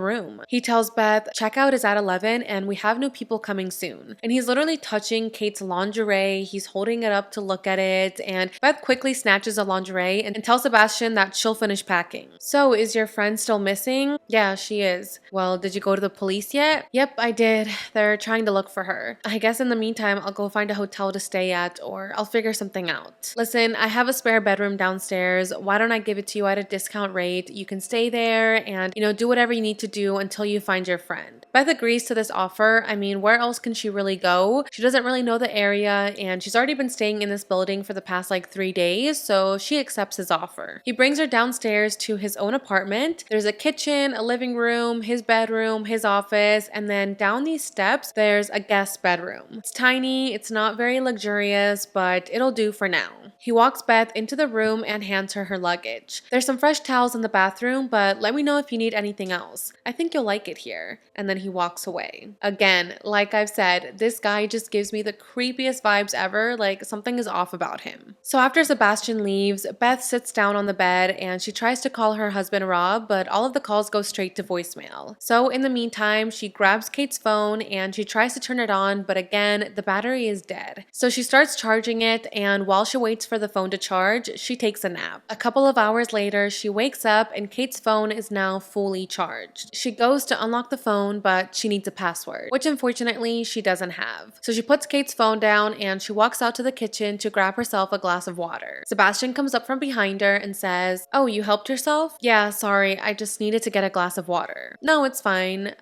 room. He tells Beth, checkout is at 11 and we have new people coming soon. And he's literally touching Kate's lingerie. He's holding it up to look at it, and Beth quickly snatches the lingerie and tells Sebastian that she'll finish packing. So, is your friend still missing? Yeah, she is. Well, did you go to the police yet? Yep, I did. They're trying to look for her. I guess in the meantime, I'll go find a hotel to stay at, or I'll figure something out. Listen, I have a spare bedroom downstairs. Why don't I give it to you at a discount rate? You can stay there and, do whatever you need to do until you find your friend. Beth agrees to this offer. I mean, where else can she really go? She doesn't really know the area, and she's already been staying in this building for the past 3 days, so she accepts his offer. He brings her downstairs to his own apartment. There's a kitchen, a living room, his bedroom, his office, and then down these steps, there's a guest bedroom. It's tiny, it's not very luxurious, but it'll do for now. He walks Beth into the room and hands her her luggage. There's some fresh towels in the bathroom, but let me know if you need anything else. I think you'll like it here. And then he walks away. Again, like I've said, this guy just gives me the creepiest vibes ever, like something is off about him. So after Sebastian leaves, Beth sits down on the bed and she tries to call her husband Rob, but all of the calls go straight to voicemail. So in the meantime, she grabs Kate's phone and she tries to turn it on, but again, the battery is dead. So she starts charging it, and while she waits for the phone to charge, she takes a nap. A couple of hours later, she wakes up and Kate's phone is now fully charged. She goes to unlock the phone, but she needs a password, which unfortunately she doesn't have. So she puts Kate's phone down and she walks out to the kitchen to grab herself a glass of water. Sebastian comes up from behind her and says, "Oh, you helped yourself?" "Yeah, sorry, I just needed to get a glass of water." "No, it's fine.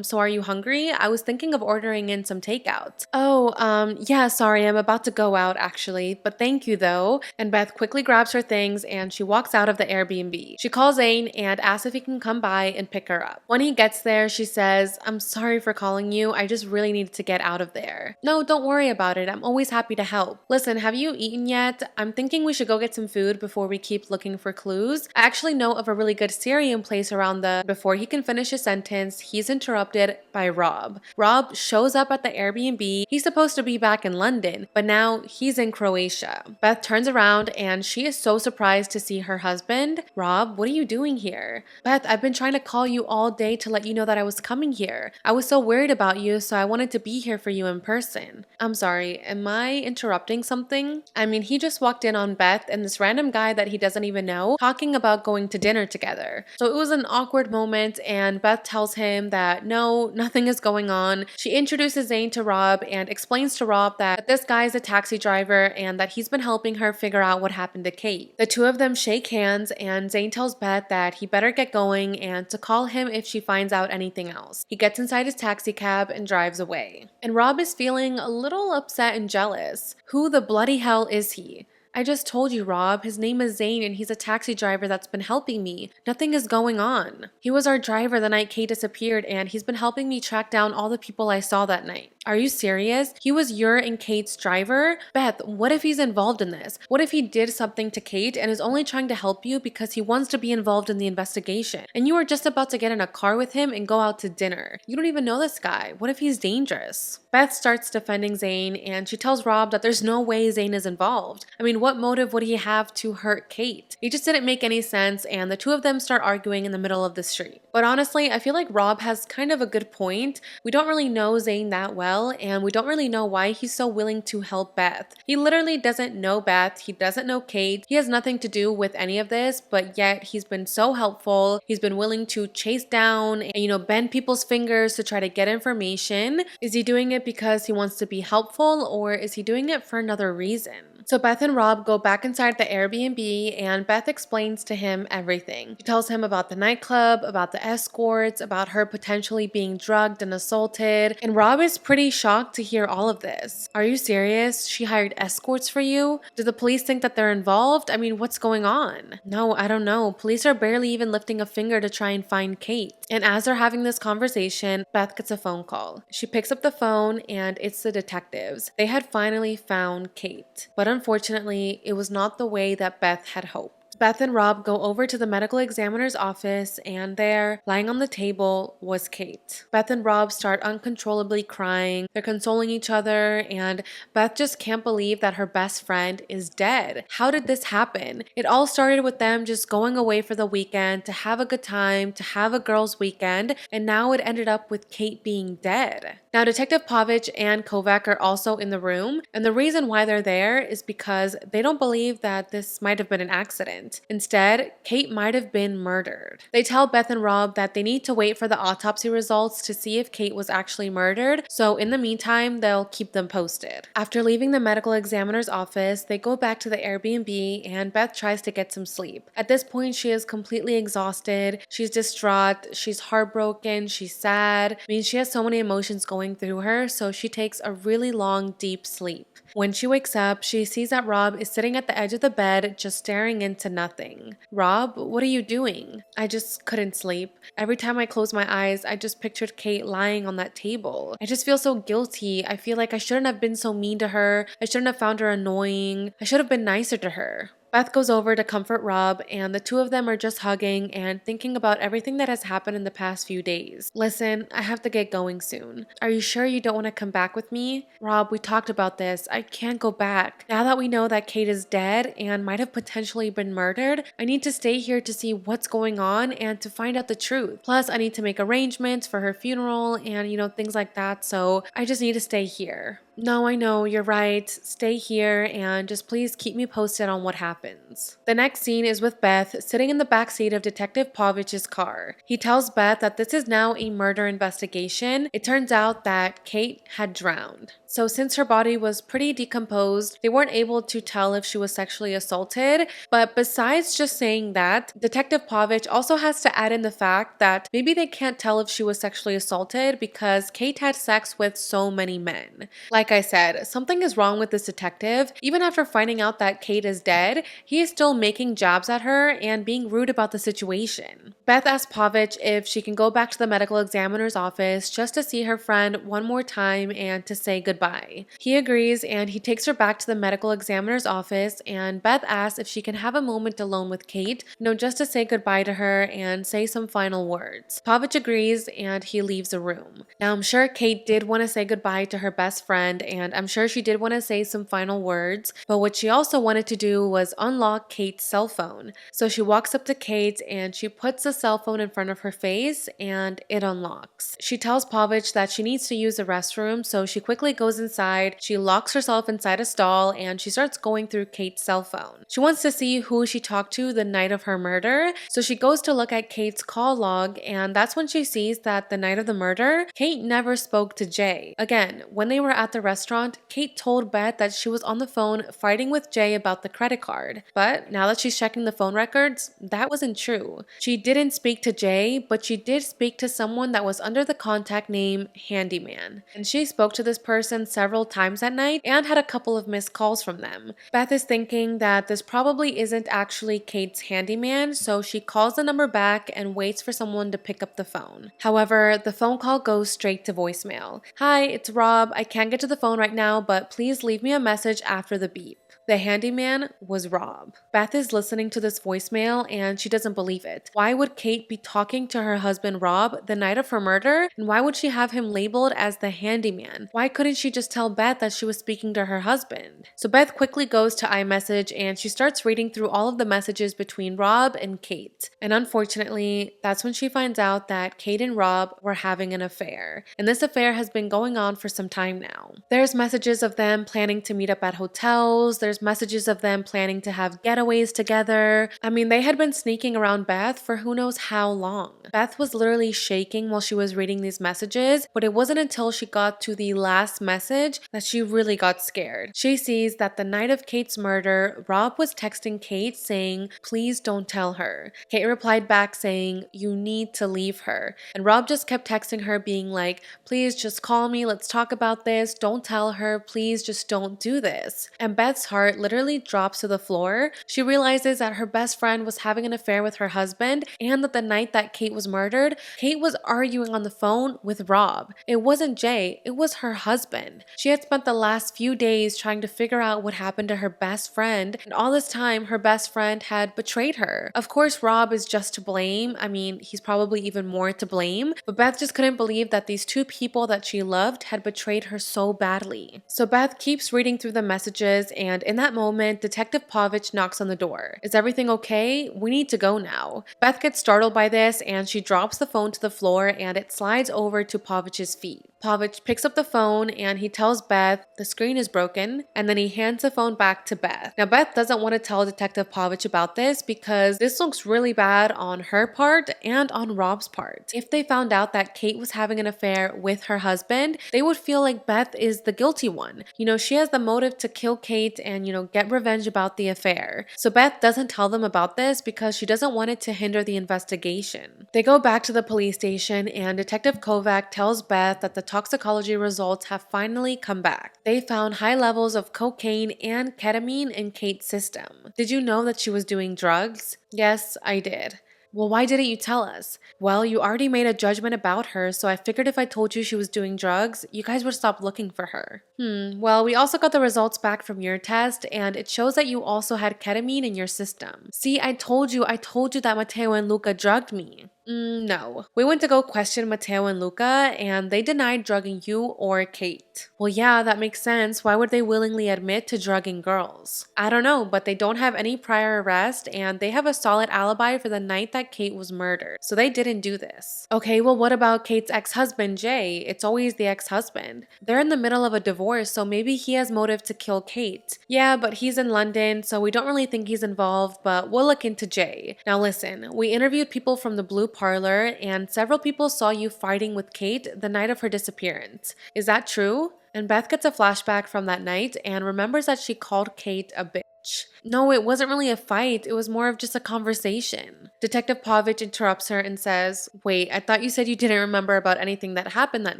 So are you hungry? I was thinking of ordering in some takeout." "Oh, yeah, sorry, I'm about to go out actually, but thank you though." And Beth quickly grabs her things and she walks out of the Airbnb. She calls Zane and asks if he can come by and pick her up. When he gets there, she says, "I'm sorry for calling you. I just really needed to get out of there." "No, don't worry about it. I'm always happy to help. Listen, have you eaten yet? I'm thinking we should go get some food before we keep looking for clues. I actually know of a really good Syrian place around the..." Before he can finish his sentence, he's interrupted by Rob. Rob shows up at the Airbnb. He's supposed to be back in London, but now he's in Croatia. Beth turns around and she is so surprised to see her husband. "Rob, what are you doing here?" "Beth, I've been trying to call you all day to let you know that I was coming here. I was so worried about you, so I wanted to be here for you in person." "I'm sorry, am I interrupting something?" I mean, he just walked in on Beth and this random guy that he doesn't even know talking about going to dinner together. So it was an awkward moment and Beth tells him that no, nothing is going on. She introduces Zane to Rob and explains to Rob that this guy is a taxi driver and that he's been helping her figure out what happened to Kate. The two of them shake hands and Zane tells Beth that he better get going and to call him if she finds out anything else. He gets inside his taxi cab and drives away. And Rob is feeling a little upset and jealous. Who the bloody hell is he? "I just told you, Rob. His name is Zane and he's a taxi driver that's been helping me. Nothing is going on. He was our driver the night Kate disappeared and he's been helping me track down all the people I saw that night." "Are you serious? He was your and Kate's driver?" "Beth, what if he's involved in this? What if he did something to Kate and is only trying to help you because he wants to be involved in the investigation? And you were just about to get in a car with him and go out to dinner. You don't even know this guy. What if he's dangerous?" Beth starts defending Zane and she tells Rob that there's no way Zane is involved. I mean, what motive would he have to hurt Kate? It just didn't make any sense and the two of them start arguing in the middle of the street. But honestly, I feel like Rob has kind of a good point. We don't really know Zane that well and we don't really know why he's so willing to help Beth. He literally doesn't know Beth. He doesn't know Kate. He has nothing to do with any of this, but yet he's been so helpful. He's been willing to chase down and, bend people's fingers to try to get information. Is he doing it because he wants to be helpful or is he doing it for another reason? So Beth and Rob go back inside the Airbnb and Beth explains to him everything. She tells him about the nightclub, about the escorts, about her potentially being drugged and assaulted. And Rob is pretty shocked to hear all of this. "Are you serious? She hired escorts for you? Do the police think that they're involved? I mean, what's going on?" "No, I don't know. Police are barely even lifting a finger to try and find Kate." And as they're having this conversation, Beth gets a phone call. She picks up the phone and it's the detectives. They had finally found Kate. But unfortunately, it was not the way that Beth had hoped. Beth and Rob go over to the medical examiner's office and there, lying on the table, was Kate. Beth and Rob start uncontrollably crying. They're consoling each other and Beth just can't believe that her best friend is dead. How did this happen? It all started with them just going away for the weekend to have a good time, to have a girls' weekend, and now it ended up with Kate being dead. Now, Detective Pavic and Kovac are also in the room, and the reason why they're there is because they don't believe that this might have been an accident. Instead, Kate might have been murdered. They tell Beth and Rob that they need to wait for the autopsy results to see if Kate was actually murdered, so in the meantime, they'll keep them posted. After leaving the medical examiner's office, they go back to the Airbnb and Beth tries to get some sleep. At this point, she is completely exhausted, she's distraught, she's heartbroken, she's sad. I mean, she has so many emotions going through her, so she takes a really long, deep sleep. When she wakes up, she sees that Rob is sitting at the edge of the bed, just staring into nothing. "Rob, what are you doing?" "I just couldn't sleep. Every time I close my eyes, I just pictured Kate lying on that table. I just feel so guilty. I feel like I shouldn't have been so mean to her. I shouldn't have found her annoying. I should have been nicer to her." Beth goes over to comfort Rob, and the two of them are just hugging and thinking about everything that has happened in the past few days. "Listen, I have to get going soon. Are you sure you don't want to come back with me?" "Rob, we talked about this. I can't go back. Now that we know that Kate is dead and might have potentially been murdered, I need to stay here to see what's going on and to find out the truth. Plus, I need to make arrangements for her funeral and, things like that, so I just need to stay here." No, I know, you're right. Stay here and just please keep me posted on what happens. The next scene is with Beth sitting in the backseat of Detective Pavich's car. He tells Beth that this is now a murder investigation. It turns out that Kate had drowned. So since her body was pretty decomposed, they weren't able to tell if she was sexually assaulted. But besides just saying that, Detective Pavich also has to add in the fact that maybe they can't tell if she was sexually assaulted because Kate had sex with so many men. Like I said, something is wrong with this detective. Even after finding out that Kate is dead, he is still making jabs at her and being rude about the situation. Beth asks Pavich if she can go back to the medical examiner's office just to see her friend one more time and to say goodbye. He agrees and he takes her back to the medical examiner's office, and Beth asks if she can have a moment alone with Kate, just to say goodbye to her and say some final words. Pavich agrees and he leaves the room. Now I'm sure Kate did want to say goodbye to her best friend, and I'm sure she did want to say some final words, but what she also wanted to do was unlock Kate's cell phone. So she walks up to Kate and she puts the cell phone in front of her face and it unlocks. She tells Pavich that she needs to use the restroom, so she quickly goes inside, she locks herself inside a stall, and she starts going through Kate's cell phone. She wants to see who she talked to the night of her murder, so she goes to look at Kate's call log, and that's when she sees that the night of the murder, Kate never spoke to Jay. Again, when they were at the restaurant, Kate told Beth that she was on the phone fighting with Jay about the credit card. But now that she's checking the phone records, that wasn't true. She didn't speak to Jay, but she did speak to someone that was under the contact name Handyman. And she spoke to this person several times that night and had a couple of missed calls from them. Beth is thinking that this probably isn't actually Kate's handyman, so she calls the number back and waits for someone to pick up the phone. However, the phone call goes straight to voicemail. "Hi, it's Rob. I can't get to the phone right now, but please leave me a message after the beep." The handyman was Rob. Beth is listening to this voicemail and she doesn't believe it. Why would Kate be talking to her husband Rob the night of her murder? And why would she have him labeled as the handyman? Why couldn't she just tell Beth that she was speaking to her husband? So Beth quickly goes to iMessage and she starts reading through all of the messages between Rob and Kate. And unfortunately, that's when she finds out that Kate and Rob were having an affair. And this affair has been going on for some time now. There's messages of them planning to meet up at hotels. There's messages of them planning to have getaways together. I mean, they had been sneaking around Beth for who knows how long. Beth was literally shaking while she was reading these messages, but it wasn't until she got to the last message that she really got scared. She sees that the night of Kate's murder, Rob was texting Kate saying, "Please don't tell her." Kate replied back saying, "You need to leave her." And Rob just kept texting her being like, "Please just call me, let's talk about this, don't tell her, please just don't do this." And Beth's heart literally drops to the floor. She realizes that her best friend was having an affair with her husband, and that the night that Kate was murdered, Kate was arguing on the phone with Rob. It wasn't Jay, it was her husband. She had spent the last few days trying to figure out what happened to her best friend, and all this time her best friend had betrayed her. Of course, Rob is just to blame. I mean, he's probably even more to blame, but Beth just couldn't believe that these two people that she loved had betrayed her so badly. So Beth keeps reading through the messages, and in that moment, Detective Pavich knocks on the door. "Is everything okay? We need to go now." Beth gets startled by this and she drops the phone to the floor and it slides over to Pavich's feet. Pavich picks up the phone and he tells Beth the screen is broken, and then he hands the phone back to Beth. Now Beth doesn't want to tell Detective Pavich about this because this looks really bad on her part and on Rob's part. If they found out that Kate was having an affair with her husband, they would feel like Beth is the guilty one. She has the motive to kill Kate and, get revenge about the affair. So Beth doesn't tell them about this because she doesn't want it to hinder the investigation. They go back to the police station and Detective Kovac tells Beth that the toxicology results have finally come back. They found high levels of cocaine and ketamine in Kate's system. Did you know that she was doing drugs? Yes, I did. Well, why didn't you tell us? Well, you already made a judgment about her, so I figured if I told you she was doing drugs, you guys would stop looking for her. Well, we also got the results back from your test, and it shows that you also had ketamine in your system. See, I told you that Mateo and Luca drugged me. No. We went to go question Mateo and Luca, and they denied drugging you or Kate. Well, yeah, that makes sense. Why would they willingly admit to drugging girls? I don't know, but they don't have any prior arrest, and they have a solid alibi for the night that Kate was murdered. So they didn't do this. Okay, well, what about Kate's ex-husband, Jay? It's always the ex-husband. They're in the middle of a divorce, so maybe he has motive to kill Kate. Yeah, but he's in London, so we don't really think he's involved, but we'll look into Jay. Now listen, we interviewed people from the Blue Parlor, and several people saw you fighting with Kate the night of her disappearance. Is that true? And Beth gets a flashback from that night and remembers that she called Kate a bitch. No, it wasn't really a fight. It was more of just a conversation. Detective Povich interrupts her and says, "Wait, I thought you said you didn't remember about anything that happened that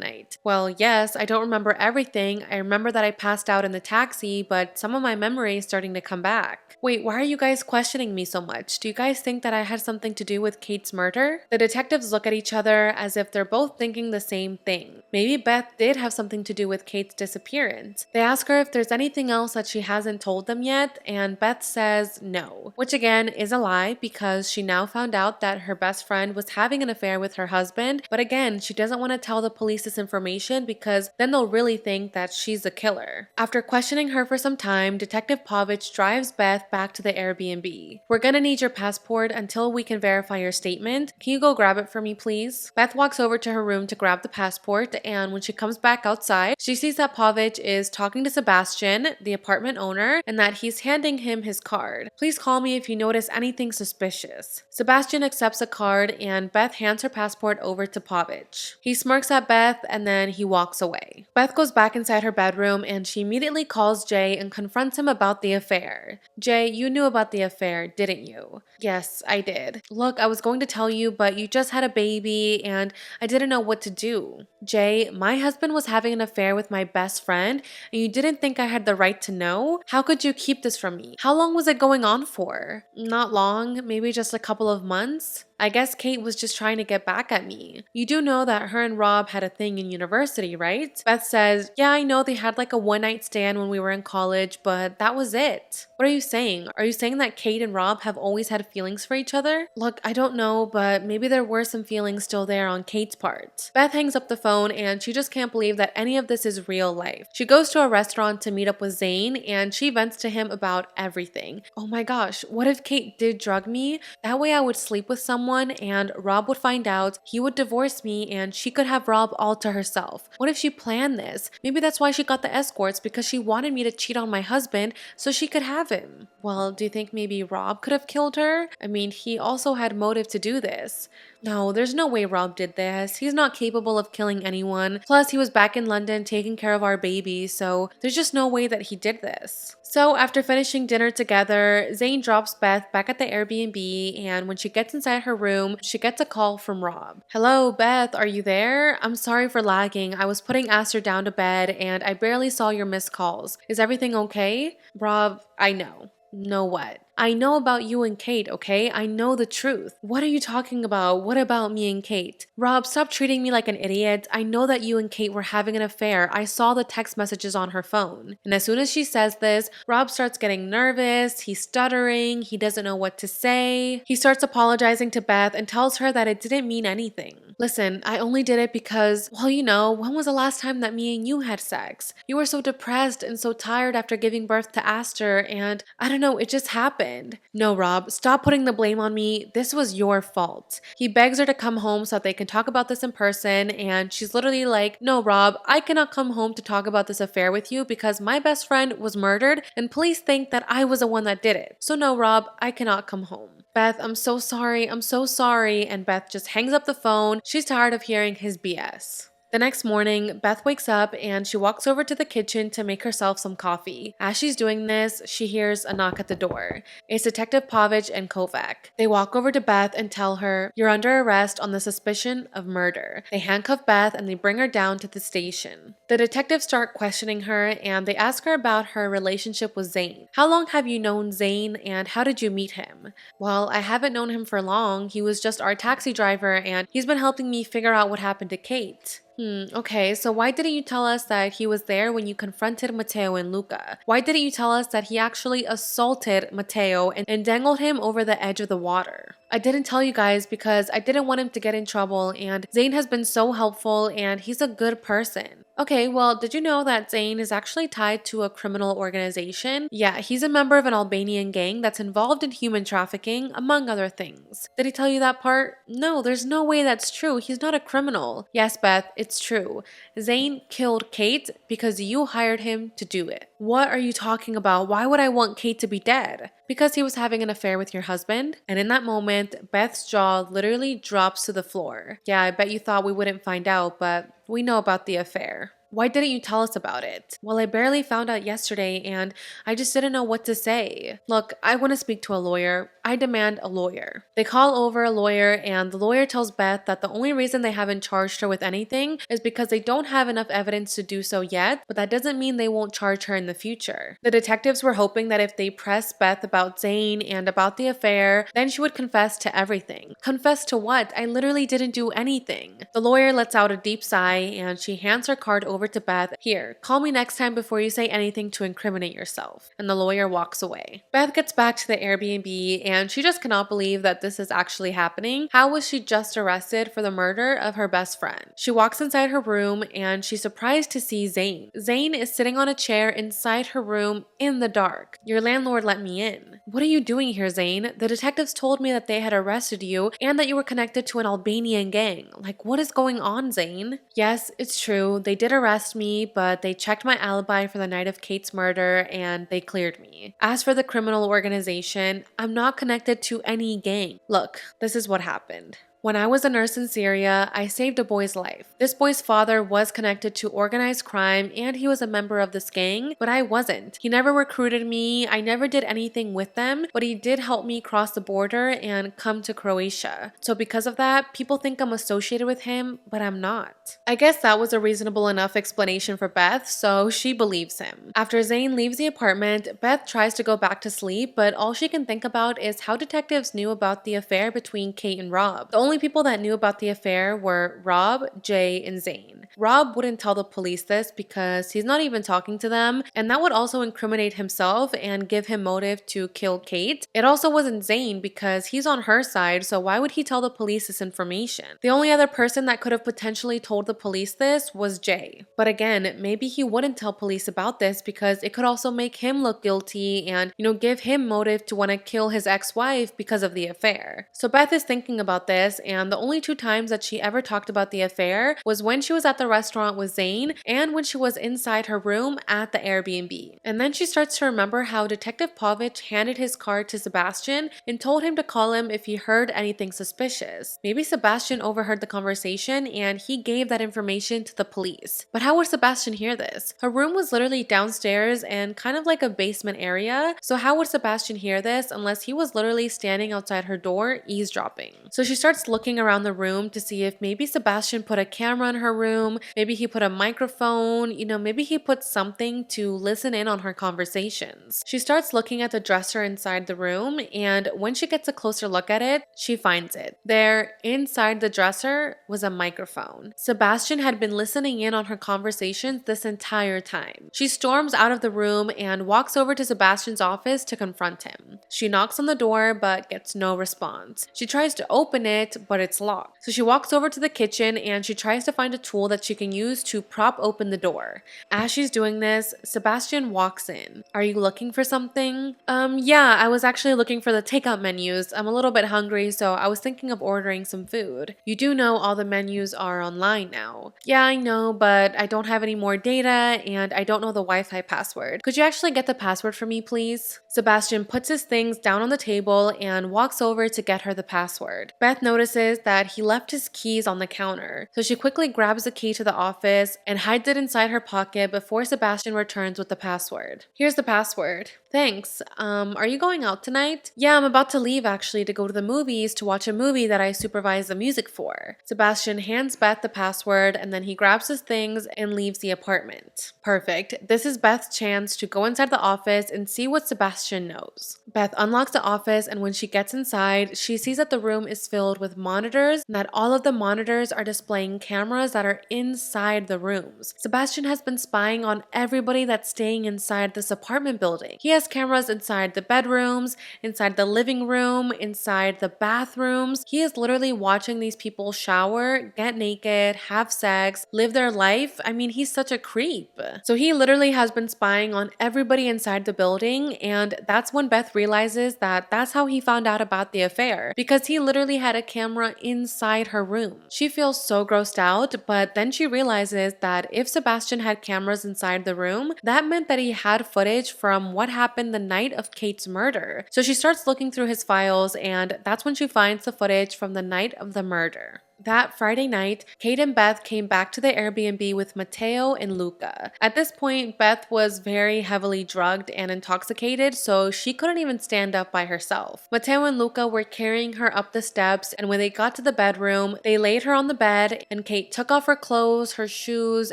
night." Well, yes, I don't remember everything. I remember that I passed out in the taxi, but some of my memory is starting to come back. Wait, why are you guys questioning me so much? Do you guys think that I had something to do with Kate's murder? The detectives look at each other as if they're both thinking the same thing. Maybe Beth did have something to do with Kate's disappearance. They ask her if there's anything else that she hasn't told them yet, and Beth says no, which again is a lie because she now found out that her best friend was having an affair with her husband, but again, she doesn't want to tell the police this information because then they'll really think that she's the killer. After questioning her for some time, Detective Povich drives Beth back to the Airbnb. "We're gonna need your passport until we can verify your statement. Can you go grab it for me, please?" Beth walks over to her room to grab the passport, and when she comes back outside, she sees that Povich is talking to Sebastian, the apartment owner, and that he's handing him his card. "Please call me if you notice anything suspicious." Sebastian accepts a card, and Beth hands her passport over to Povich. He smirks at Beth, and then he walks away. Beth goes back inside her bedroom, and she immediately calls Jay and confronts him about the affair. "Jay, you knew about the affair, didn't you?" "Yes, I did. Look, I was going to tell you, but you just had a baby, and I didn't know what to do." "Jay, my husband was having an affair with my best friend, and you didn't think I had the right to know? How could you keep this from me? How long was it going on for?" "Not long, maybe just a couple of months. I guess Kate was just trying to get back at me. You do know that her and Rob had a thing in university, right?" Beth says, "Yeah, I know they had like a one-night stand when we were in college, but that was it." "What are you saying? Are you saying that Kate and Rob have always had feelings for each other?" "Look, I don't know, but maybe there were some feelings still there on Kate's part." Beth hangs up the phone and she just can't believe that any of this is real life. She goes to a restaurant to meet up with Zane and she vents to him about everything. "Oh my gosh, what if Kate did drug me? That way I would sleep with someone and Rob would find out, he would divorce me, and she could have Rob all to herself. What if she planned this? Maybe that's why she got the escorts, because she wanted me to cheat on my husband so she could have him." "Well, do you think maybe Rob could have killed her? I mean, he also had motive to do this." "No, there's no way Rob did this. He's not capable of killing anyone. Plus, he was back in London taking care of our baby, so there's just no way that he did this." So after finishing dinner together, Zane drops Beth back at the Airbnb, and when she gets inside her room, she gets a call from Rob. "Hello, Beth, are you there? I'm sorry for lagging. I was putting Aster down to bed, and I barely saw your missed calls. Is everything okay?" "Rob, I know." "Know what?" "I know about you and Kate, okay? I know the truth." "What are you talking about? What about me and Kate?" "Rob, stop treating me like an idiot. I know that you and Kate were having an affair. I saw the text messages on her phone." And as soon as she says this, Rob starts getting nervous. He's stuttering. He doesn't know what to say. He starts apologizing to Beth and tells her that it didn't mean anything. "Listen, I only did it because, well, when was the last time that me and you had sex? You were so depressed and so tired after giving birth to Aster, and I don't know, it just happened." "No, Rob, stop putting the blame on me. This was your fault." He begs her to come home so that they can talk about this in person, and she's literally like, "No, Rob, I cannot come home to talk about this affair with you because my best friend was murdered, and police think that I was the one that did it. So no, Rob, I cannot come home." "Beth, I'm so sorry, I'm so sorry," and Beth just hangs up the phone. She's tired of hearing his BS. The next morning, Beth wakes up and she walks over to the kitchen to make herself some coffee. As she's doing this, she hears a knock at the door. It's Detective Povich and Kovac. They walk over to Beth and tell her, "You're under arrest on the suspicion of murder." They handcuff Beth and they bring her down to the station. The detectives start questioning her and they ask her about her relationship with Zane. "How long have you known Zane and how did you meet him?" "Well, I haven't known him for long. He was just our taxi driver and he's been helping me figure out what happened to Kate." Okay, so why didn't you tell us that he was there when you confronted Mateo and Luca? Why didn't you tell us that he actually assaulted Mateo and dangled him over the edge of the water? I didn't tell you guys because I didn't want him to get in trouble, and Zane has been so helpful and he's a good person. Okay, well, did you know that Zane is actually tied to a criminal organization? Yeah, he's a member of an Albanian gang that's involved in human trafficking, among other things. Did he tell you that part? No, there's no way that's true. He's not a criminal. Yes, Beth, it's true. Zane killed Kate because you hired him to do it. What are you talking about? Why would I want Kate to be dead? Because he was having an affair with your husband? And in that moment, Beth's jaw literally drops to the floor. Yeah, I bet you thought we wouldn't find out, but we know about the affair. Why didn't you tell us about it? Well, I barely found out yesterday and I just didn't know what to say. Look, I want to speak to a lawyer. I demand a lawyer. They call over a lawyer and the lawyer tells Beth that the only reason they haven't charged her with anything is because they don't have enough evidence to do so yet, but that doesn't mean they won't charge her in the future. The detectives were hoping that if they pressed Beth about Zane and about the affair, then she would confess to everything. Confess to what? I literally didn't do anything. The lawyer lets out a deep sigh and she hands her card over to Beth. Here, call me next time before you say anything to incriminate yourself. And the lawyer walks away. Beth gets back to the Airbnb and she just cannot believe that this is actually happening. How was she just arrested for the murder of her best friend? She walks inside her room and she's surprised to see Zane. Zane is sitting on a chair inside her room in the dark. Your landlord let me in. What are you doing here, Zane? The detectives told me that they had arrested you and that you were connected to an Albanian gang. Like, what is going on, Zane? Yes, it's true. They did arrest me, but they checked my alibi for the night of Kate's murder and they cleared me. As for the criminal organization, I'm not connected to any gang. Look, this is what happened. When I was a nurse in Syria, I saved a boy's life. This boy's father was connected to organized crime and he was a member of this gang, but I wasn't. He never recruited me, I never did anything with them, but he did help me cross the border and come to Croatia. So because of that, people think I'm associated with him, but I'm not. I guess that was a reasonable enough explanation for Beth, so she believes him. After Zane leaves the apartment, Beth tries to go back to sleep, but all she can think about is how detectives knew about the affair between Kate and Rob. The only people that knew about the affair were Rob, Jay, and Zane. Rob wouldn't tell the police this because he's not even talking to them, and that would also incriminate himself and give him motive to kill Kate. It also wasn't Zane because he's on her side, so why would he tell the police this information? The only other person that could have potentially told the police this was Jay. But again, maybe he wouldn't tell police about this because it could also make him look guilty and, give him motive to want to kill his ex-wife because of the affair. So Beth is thinking about this, and the only two times that she ever talked about the affair was when she was at the restaurant with Zane and when she was inside her room at the Airbnb. And then she starts to remember how Detective Povich handed his card to Sebastian and told him to call him if he heard anything suspicious. Maybe Sebastian overheard the conversation and he gave that information to the police. But how would Sebastian hear this? Her room was literally downstairs and kind of like a basement area, so how would Sebastian hear this unless he was literally standing outside her door eavesdropping? So she starts looking around the room to see if maybe Sebastian put a camera in her room, maybe he put a microphone, maybe he put something to listen in on her conversations. She starts looking at the dresser inside the room, and when she gets a closer look at it, she finds it. There, inside the dresser, was a microphone. Sebastian had been listening in on her conversations this entire time. She storms out of the room and walks over to Sebastian's office to confront him. She knocks on the door but gets no response. She tries to open it, but it's locked. So she walks over to the kitchen and she tries to find a tool that she can use to prop open the door. As she's doing this, Sebastian walks in. Are you looking for something? Yeah, I was actually looking for the takeout menus. I'm a little bit hungry, so I was thinking of ordering some food. You do know all the menus are online now. Yeah, I know, but I don't have any more data and I don't know the Wi-Fi password. Could you actually get the password for me, please? Sebastian puts his things down on the table and walks over to get her the password. Beth notices that he left his keys on the counter, so she quickly grabs the key to the office and hides it inside her pocket before Sebastian returns with the password. Here's the password. Thanks. Are you going out tonight? Yeah, I'm about to leave actually to go to the movies to watch a movie that I supervise the music for. Sebastian hands Beth the password and then he grabs his things and leaves the apartment. Perfect. This is Beth's chance to go inside the office and see what Sebastian knows. Beth unlocks the office and when she gets inside, she sees that the room is filled with monitors and that all of the monitors are displaying cameras that are inside the rooms. Sebastian has been spying on everybody that's staying inside this apartment building. He has cameras inside the bedrooms, inside the living room, inside the bathrooms. He is literally watching these people shower, get naked, have sex, live their life. I mean, he's such a creep. So he literally has been spying on everybody inside the building, and that's when Beth realizes that that's how he found out about the affair, because he literally had a camera inside her room. She feels so grossed out, but then she realizes that if Sebastian had cameras inside the room, that meant that he had footage from what happened the night of Kate's murder. So she starts looking through his files, and that's when she finds the footage from the night of the murder. That Friday night, Kate and Beth came back to the Airbnb with Matteo and Luca. At this point, Beth was very heavily drugged and intoxicated, so she couldn't even stand up by herself. Matteo and Luca were carrying her up the steps, and when they got to the bedroom, they laid her on the bed, and Kate took off her clothes, her shoes,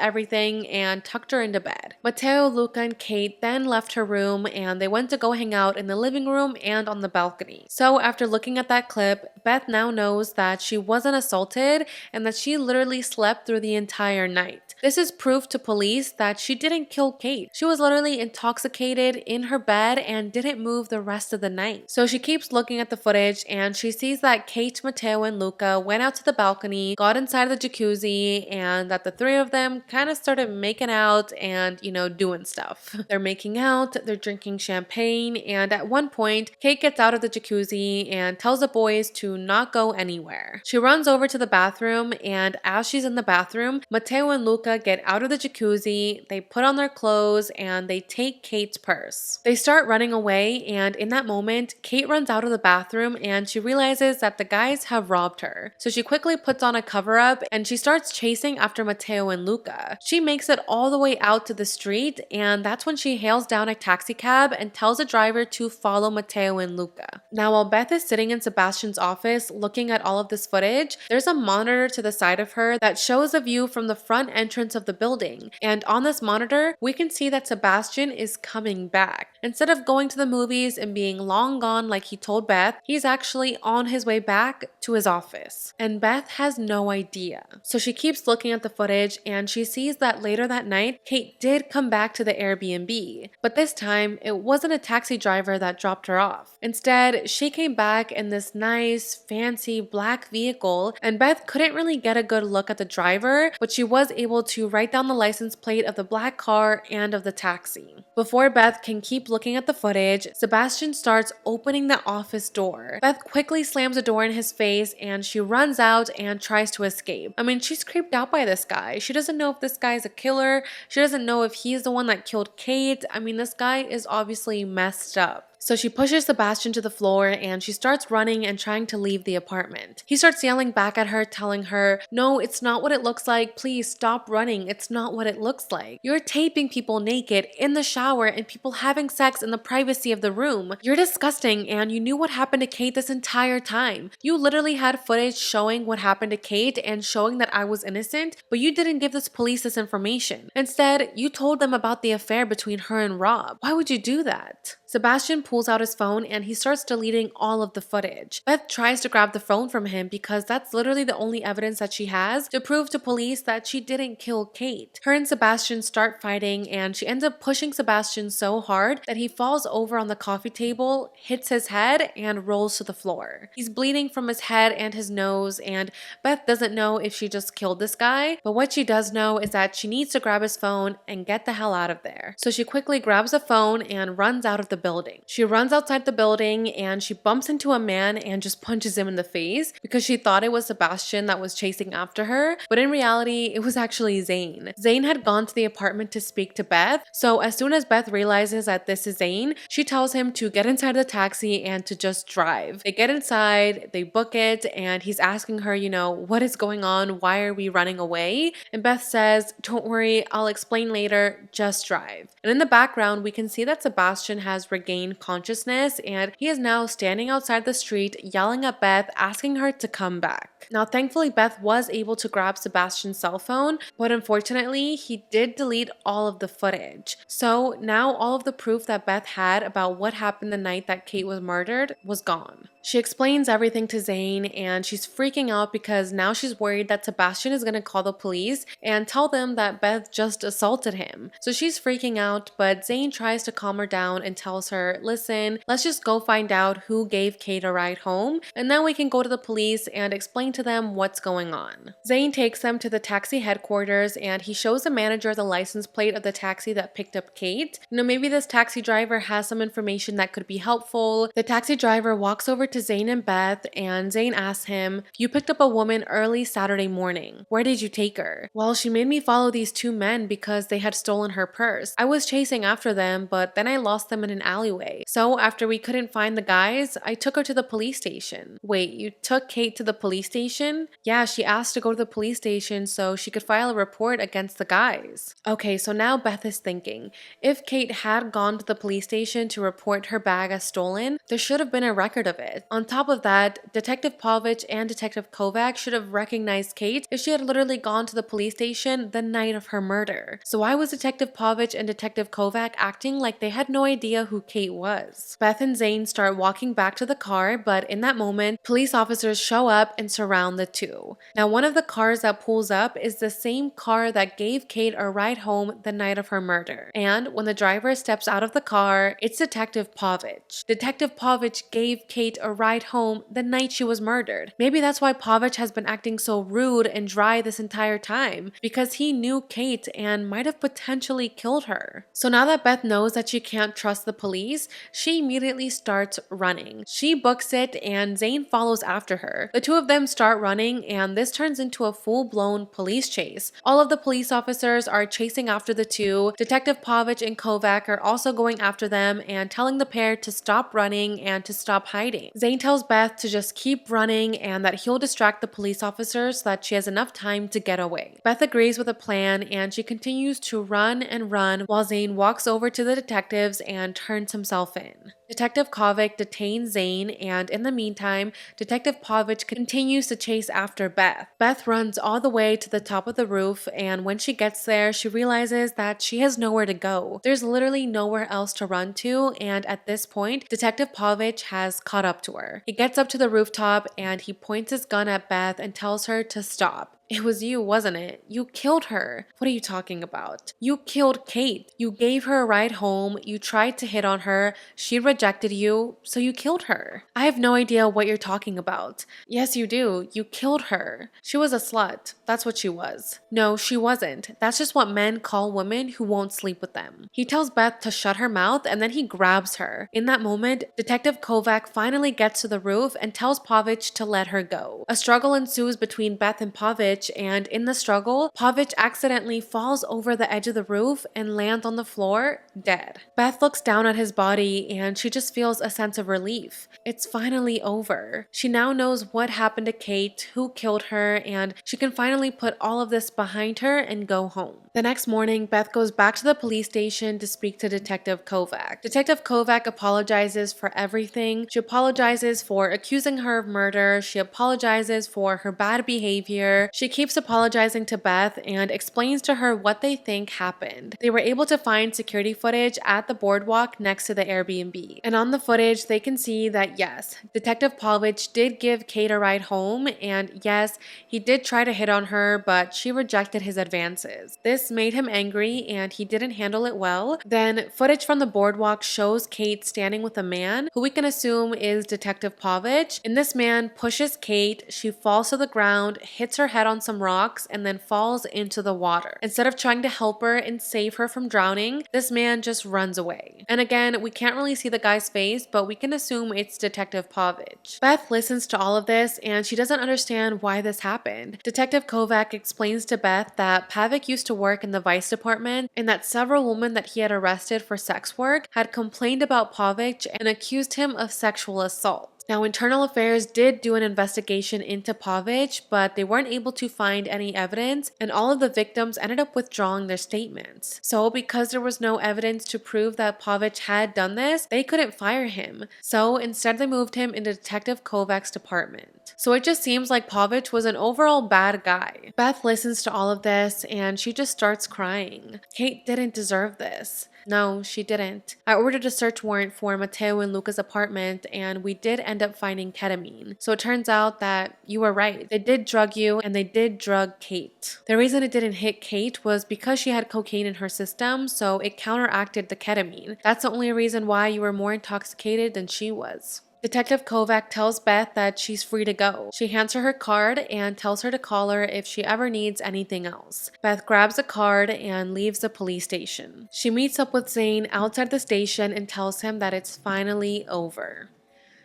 everything, and tucked her into bed. Matteo, Luca, and Kate then left her room, and they went to go hang out in the living room and on the balcony. So after looking at that clip, Beth now knows that she wasn't assaulted and that she literally slept through the entire night. This is proof to police that she didn't kill Kate. She was literally intoxicated in her bed and didn't move the rest of the night. So she keeps looking at the footage and she sees that Kate, Matteo, and Luca went out to the balcony, got inside the jacuzzi, and that the three of them kind of started making out and, doing stuff. They're making out, they're drinking champagne, and at one point, Kate gets out of the jacuzzi and tells the boys to not go anywhere. She runs over to the bathroom, and as she's in the bathroom, Matteo and Luca get out of the jacuzzi, they put on their clothes, and they take Kate's purse. They start running away, and in that moment, Kate runs out of the bathroom and she realizes that the guys have robbed her. So she quickly puts on a cover-up and she starts chasing after Matteo and Luca. She makes it all the way out to the street, and that's when she hails down a taxi cab and tells the driver to follow Matteo and Luca. Now, while Beth is sitting in Sebastian's office looking at all of this footage, there's a monitor to the side of her that shows a view from the front entrance of the building. And on this monitor, we can see that Sebastian is coming back. Instead of going to the movies and being long gone like he told Beth, he's actually on his way back to his office. And Beth has no idea. So she keeps looking at the footage and she sees that later that night, Kate did come back to the Airbnb. But this time, it wasn't a taxi driver that dropped her off. Instead, she came back in this nice, fancy black vehicle, and Beth couldn't really get a good look at the driver, but she was able to write down the license plate of the black car and of the taxi. Before Beth can keep looking at the footage, Sebastian starts opening the office door. Beth quickly slams the door in his face and she runs out and tries to escape. I mean, she's creeped out by this guy. She doesn't know if this guy is a killer. She doesn't know if he's the one that killed Kate. I mean, this guy is obviously messed up. So she pushes Sebastian to the floor and she starts running and trying to leave the apartment. He starts yelling back at her, telling her, "No, it's not what it looks like. Please stop running. It's not what it looks like. You're taping people naked in the shower and people having sex in the privacy of the room. You're disgusting and you knew what happened to Kate this entire time. You literally had footage showing what happened to Kate and showing that I was innocent, but you didn't give this police this information. Instead, you told them about the affair between her and Rob. Why would you do that?" Sebastian pulls out his phone and he starts deleting all of the footage. Beth tries to grab the phone from him because that's literally the only evidence that she has to prove to police that she didn't kill Kate. Her and Sebastian start fighting and she ends up pushing Sebastian so hard that he falls over on the coffee table, hits his head, and rolls to the floor. He's bleeding from his head and his nose, and Beth doesn't know if she just killed this guy, but what she does know is that she needs to grab his phone and get the hell out of there. So she quickly grabs the phone and runs out of the building. She runs outside the building and she bumps into a man and just punches him in the face because she thought it was Sebastian that was chasing after her, but in reality, it was actually Zane. Zane had gone to the apartment to speak to Beth, so as soon as Beth realizes that this is Zane, she tells him to get inside the taxi and to just drive. They get inside, they book it, and he's asking her, what is going on? Why are we running away? And Beth says, "Don't worry, I'll explain later, just drive." And in the background, we can see that Sebastian has regained consciousness, and he is now standing outside the street yelling at Beth, asking her to come back. Now, thankfully, Beth was able to grab Sebastian's cell phone, but unfortunately, he did delete all of the footage. So now all of the proof that Beth had about what happened the night that Kate was murdered was gone. She explains everything to Zane, and she's freaking out because now she's worried that Sebastian is going to call the police and tell them that Beth just assaulted him. So she's freaking out, but Zane tries to calm her down and tells her, listen, let's just go find out who gave Kate a ride home, and then we can go to the police and explain to them what's going on. Zane takes them to the taxi headquarters, and he shows the manager the license plate of the taxi that picked up Kate. Maybe this taxi driver has some information that could be helpful. The taxi driver walks over to Zane and Beth, and Zane asks him, you picked up a woman early Saturday morning. Where did you take her? Well, she made me follow these two men because they had stolen her purse. I was chasing after them, but then I lost them in an alleyway. So after we couldn't find the guys, I took her to the police station. Wait, you took Kate to the police station? Yeah, she asked to go to the police station so she could file a report against the guys. Okay, so now Beth is thinking, if Kate had gone to the police station to report her bag as stolen, there should have been a record of it. On top of that, Detective Povich and Detective Kovac should have recognized Kate if she had literally gone to the police station the night of her murder. So why was Detective Povich and Detective Kovac acting like they had no idea who Kate was? Beth and Zane start walking back to the car, but in that moment, police officers show up and surround the two. Now, one of the cars that pulls up is the same car that gave Kate a ride home the night of her murder. And when the driver steps out of the car, it's Detective Povich. Detective Povich gave Kate a ride home the night she was murdered. Maybe that's why Povich has been acting so rude and dry this entire time, because he knew Kate and might have potentially killed her. So now that Beth knows that she can't trust the police, she immediately starts running. She books it and Zane follows after her. The two of them start running and this turns into a full-blown police chase. All of the police officers are chasing after the two. Detective Povich and Kovac are also going after them and telling the pair to stop running and to stop hiding. Zane tells Beth to just keep running and that he'll distract the police officers so that she has enough time to get away. Beth agrees with the plan and she continues to run and run while Zane walks over to the detectives and turns himself in. Detective Kovac detains Zane, and in the meantime, Detective Povich continues to chase after Beth. Beth runs all the way to the top of the roof, and when she gets there, she realizes that she has nowhere to go. There's literally nowhere else to run to, and at this point, Detective Povich has caught up to her. He gets up to the rooftop, and he points his gun at Beth and tells her to stop. It was you, wasn't it? You killed her. What are you talking about? You killed Kate. You gave her a ride home. You tried to hit on her. She rejected you, so you killed her. I have no idea what you're talking about. Yes, you do. You killed her. She was a slut. That's what she was. No, she wasn't. That's just what men call women who won't sleep with them. He tells Beth to shut her mouth and then he grabs her. In that moment, Detective Kovac finally gets to the roof and tells Povich to let her go. A struggle ensues between Beth and Povich, and in the struggle, Povich accidentally falls over the edge of the roof and lands on the floor, dead. Beth looks down at his body and she just feels a sense of relief. It's finally over. She now knows what happened to Kate, who killed her, and she can finally put all of this behind her and go home. The next morning, Beth goes back to the police station to speak to Detective Kovac. Detective Kovac apologizes for everything. She apologizes for accusing her of murder. She apologizes for her bad behavior. She keeps apologizing to Beth and explains to her what they think happened. They were able to find security footage at the boardwalk next to the Airbnb. And on the footage, they can see that yes, Detective Povich did give Kate a ride home, and yes, he did try to hit on her, but she rejected his advances. This made him angry and he didn't handle it well. Then footage from the boardwalk shows Kate standing with a man who we can assume is Detective Povich, and this man pushes Kate. She falls to the ground, hits her head on some rocks, and then falls into the water. Instead of trying to help her and save her from drowning, this man just runs away. And again, we can't really see the guy's face, but we can assume it's Detective Povich. Beth listens to all of this and she doesn't understand why this happened. Detective Kovac explains to Beth that Pavic used to work in the vice department and that several women that he had arrested for sex work had complained about Povich and accused him of sexual assault. Now, Internal Affairs did do an investigation into Pavich, but they weren't able to find any evidence, and all of the victims ended up withdrawing their statements. So, because there was no evidence to prove that Pavich had done this, they couldn't fire him. So, instead, they moved him into Detective Kovac's department. So, it just seems like Pavich was an overall bad guy. Beth listens to all of this, and she just starts crying. Kate didn't deserve this. No, she didn't. I ordered a search warrant for Mateo and Luca's apartment, and we did end up finding ketamine. So it turns out that you were right. They did drug you, and they did drug Kate. The reason it didn't hit Kate was because she had cocaine in her system, so it counteracted the ketamine. That's the only reason why you were more intoxicated than she was. Detective Kovac tells Beth that she's free to go. She hands her card and tells her to call her if she ever needs anything else. Beth grabs the card and leaves the police station. She meets up with Zane outside the station and tells him that it's finally over.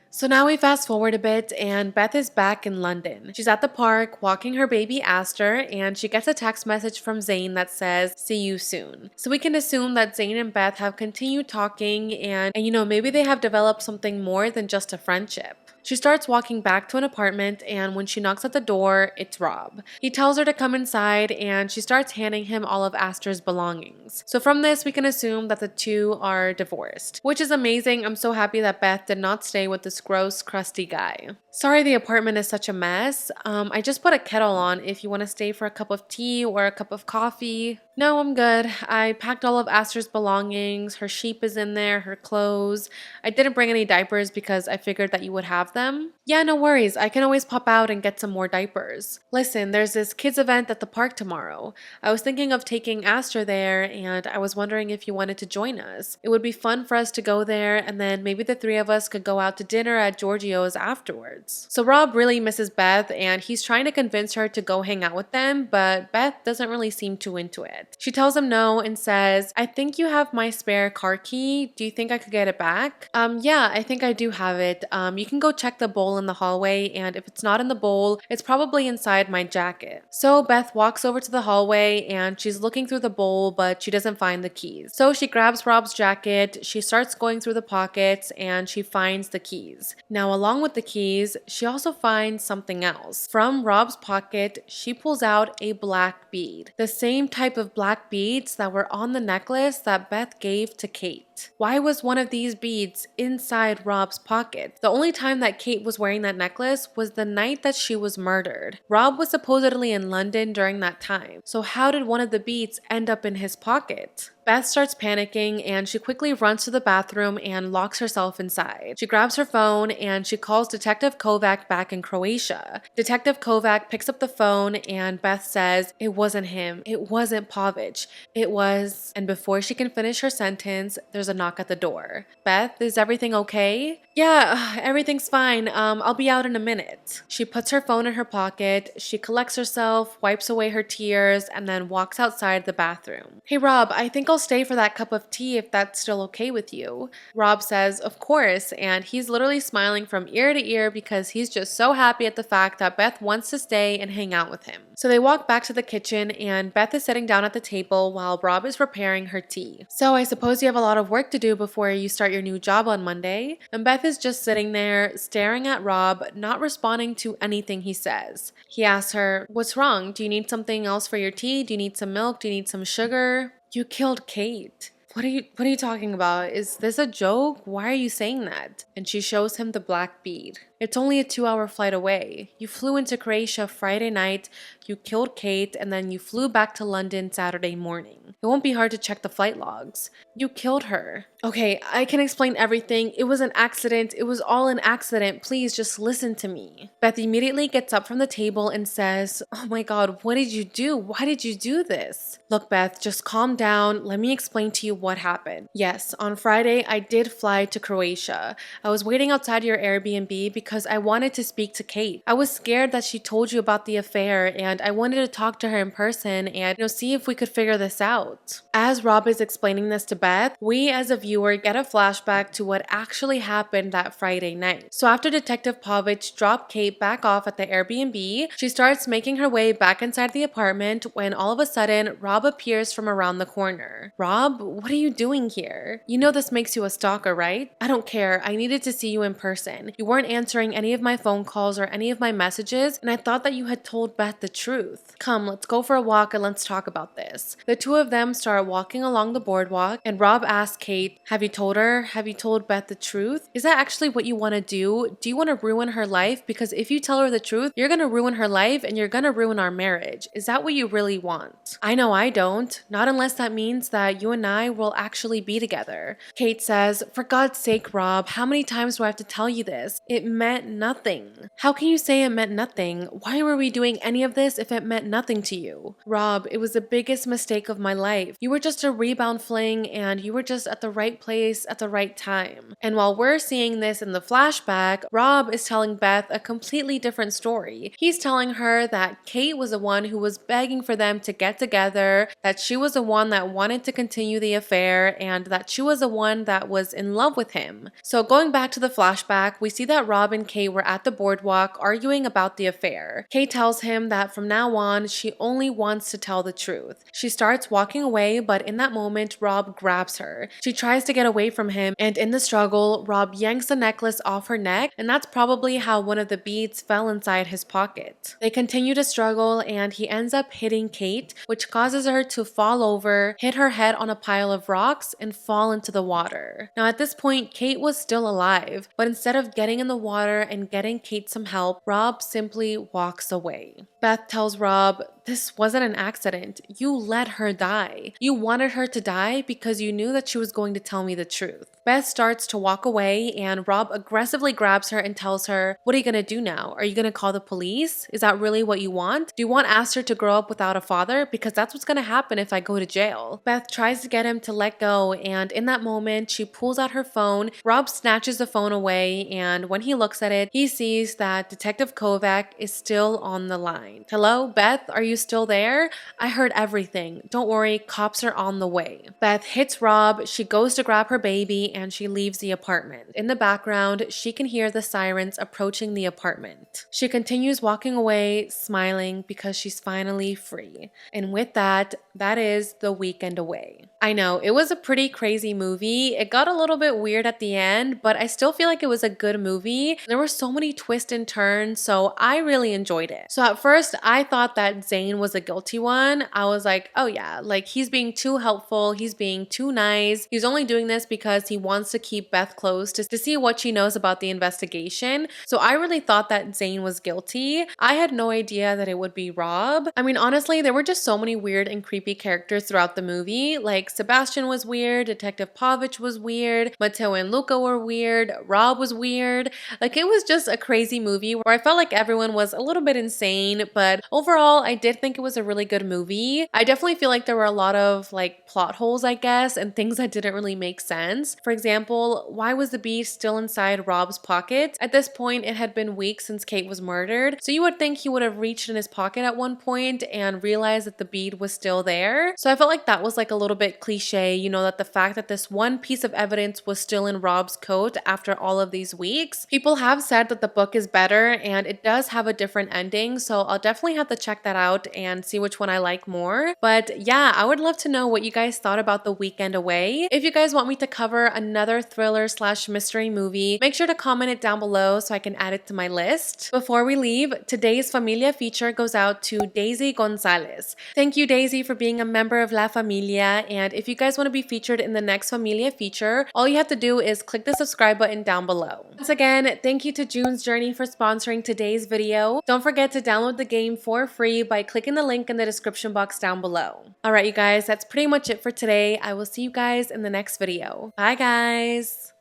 So now we fast forward a bit and Beth is back in London. She's at the park walking her baby Aster and she gets a text message from Zane that says, "See you soon." So we can assume that Zane and Beth have continued talking and maybe they have developed something more than just a friendship. She starts walking back to an apartment and when she knocks at the door, it's Rob. He tells her to come inside and she starts handing him all of Aster's belongings. So from this, we can assume that the two are divorced, which is amazing. I'm so happy that Beth did not stay with this gross, crusty guy. Sorry the apartment is such a mess. I just put a kettle on if you want to stay for a cup of tea or a cup of coffee. No, I'm good. I packed all of Aster's belongings. Her sheep is in there, her clothes. I didn't bring any diapers because I figured that you would have them. Yeah, no worries. I can always pop out and get some more diapers. Listen, there's this kids event at the park tomorrow. I was thinking of taking Aster there and I was wondering if you wanted to join us. It would be fun for us to go there and then maybe the three of us could go out to dinner at Giorgio's afterwards. So Rob really misses Beth and he's trying to convince her to go hang out with them, but Beth doesn't really seem too into it. She tells him no and says, "I think you have my spare car key. Do you think I could get it back?" Yeah, I think I do have it. You can go check the bowl in the hallway and if it's not in the bowl, it's probably inside my jacket. So Beth walks over to the hallway and she's looking through the bowl, but she doesn't find the keys. So she grabs Rob's jacket, she starts going through the pockets and she finds the keys. Now along with the keys, she also finds something else. From Rob's pocket, she pulls out a black bead. The same type of black beads that were on the necklace that Beth gave to Kate. Why was one of these beads inside Rob's pocket? The only time that Kate was wearing that necklace was the night that she was murdered. Rob was supposedly in London during that time. So how did one of the beads end up in his pocket? Beth starts panicking and she quickly runs to the bathroom and locks herself inside. She grabs her phone and she calls Detective Kovac back in Croatia. Detective Kovac picks up the phone and Beth says, "It wasn't him. It wasn't Pavich. It was..." And before she can finish her sentence, there's a knock at the door. "Beth, is everything okay?" "Yeah, everything's fine. I'll be out in a minute." She puts her phone in her pocket, she collects herself, wipes away her tears, and then walks outside the bathroom. "Hey Rob, I think I'll stay for that cup of tea if that's still okay with you." Rob says, "Of course," and he's literally smiling from ear to ear because he's just so happy at the fact that Beth wants to stay and hang out with him. So they walk back to the kitchen and Beth is sitting down at the table while Rob is preparing her tea. "So I suppose you have a lot of work to do before you start your new job on Monday." And Beth is just sitting there staring at Rob, not responding to anything he says. He asks her, "What's wrong? Do you need something else for your tea? Do you need some milk? Do you need some sugar?" "You killed Kate." What are you talking about? Is this a joke? Why are you saying that?" And she shows him the black bead. "It's only a 2-hour flight away. You flew into Croatia Friday night, you killed Kate, and then you flew back to London Saturday morning. It won't be hard to check the flight logs. You killed her." "Okay, I can explain everything. It was an accident. It was all an accident. Please just listen to me." Beth immediately gets up from the table and says, "Oh my God, what did you do? Why did you do this?" "Look, Beth, just calm down. Let me explain to you what happened. Yes, on Friday, I did fly to Croatia. I was waiting outside your Airbnb because I wanted to speak to Kate. I was scared that she told you about the affair and I wanted to talk to her in person and see if we could figure this out." As Rob is explaining this to Beth, we as a viewer get a flashback to what actually happened that Friday night. So after Detective Pavich dropped Kate back off at the Airbnb, she starts making her way back inside the apartment when all of a sudden Rob appears from around the corner. "Rob, what what are you doing here? You know this makes you a stalker, right? I don't care. I needed to see you in person. You weren't answering any of my phone calls or any of my messages, and I thought that you had told Beth the truth. Come, let's go for a walk and let's talk about this. The two of them start walking along the boardwalk, and Rob asks Kate, have you told her? Have you told Beth the truth? Is that actually what you want to do? Do you want to ruin her life? Because if you tell her the truth, you're going to ruin her life and you're going to ruin our marriage. Is that what you really want? I know I don't. Not unless that means that you and I will actually be together. Kate says, for God's sake, Rob, how many times do I have to tell you this? It meant nothing. How can you say it meant nothing? Why were we doing any of this if it meant nothing to you? Rob, it was the biggest mistake of my life. You were just a rebound fling and you were just at the right place at the right time. And while we're seeing this in the flashback, Rob is telling Beth a completely different story. He's telling her that Kate was the one who was begging for them to get together, that she was the one that wanted to continue the affair, and that she was the one that was in love with him. So going back to the flashback, we see that Rob and Kate were at the boardwalk arguing about the affair. Kate tells him that from now on, she only wants to tell the truth. She starts walking away, but in that moment, Rob grabs her. She tries to get away from him, and in the struggle, Rob yanks the necklace off her neck, and that's probably how one of the beads fell inside his pocket. They continue to struggle, and he ends up hitting Kate, which causes her to fall over, hit her head on a pile of rocks, and fall into the water. Now at this point, Kate was still alive, but instead of getting in the water and getting Kate some help, Rob simply walks away. Beth tells Rob, this wasn't an accident. You let her die. You wanted her to die because you knew that she was going to tell me the truth. Beth starts to walk away and Rob aggressively grabs her and tells her, what are you going to do now? Are you going to call the police? Is that really what you want? Do you want Aster to grow up without a father? Because that's what's going to happen if I go to jail. Beth tries to get him to let go, and in that moment, she pulls out her phone. Rob snatches the phone away, and when he looks at it, he sees that Detective Kovac is still on the line. Hello, Beth, are you still there? I heard everything. Don't worry, cops are on the way. Beth hits Rob, she goes to grab her baby, and she leaves the apartment. In the background, she can hear the sirens approaching the apartment. She continues walking away, smiling because she's finally free. And with that, that is The Weekend Away. I know, it was a pretty crazy movie. It got a little bit weird at the end, but I still feel like it was a good movie. There were so many twists and turns, so I really enjoyed it. So at first, I thought that Zane was a guilty one. I was like, oh yeah, like he's being too helpful, he's being too nice. He's only doing this because he wants to keep Beth close to see what she knows about the investigation. So I really thought that Zane was guilty. I had no idea that it would be Rob. I mean, honestly, there were just so many weird and creepy characters throughout the movie. Like Sebastian was weird, Detective Pavich was weird, Mateo and Luca were weird, Rob was weird. Like it was just a crazy movie where I felt like everyone was a little bit insane, but overall, I did think it was a really good movie. I definitely feel like there were a lot of like plot holes, I guess, and things that didn't really make sense. For example, why was the bead still inside Rob's pocket? At this point, it had been weeks since Kate was murdered, so you would think he would have reached in his pocket at one point and realized that the bead was still there. So I felt like that was like a little bit cliche, you know, that the fact that this one piece of evidence was still in Rob's coat after all of these weeks. People have said that the book is better and it does have a different ending, so I'll definitely have to check that out and see which one I like more. But yeah, I would love to know what you guys thought about The Weekend Away. If you guys want me to cover another thriller / mystery movie, make sure to comment it down below so I can add it to my list. Before we leave, today's Familia feature goes out to Daisy Gonzalez. Thank you, Daisy, for being a member of La Familia, and if you guys want to be featured in the next Familia feature, all you have to do is click the subscribe button down below. Once again, thank you to June's Journey for sponsoring today's video. Don't forget to download the game for free by clicking the link in the description box down below. Alright you guys, that's pretty much it for today. I will see you guys in the next video. Bye guys!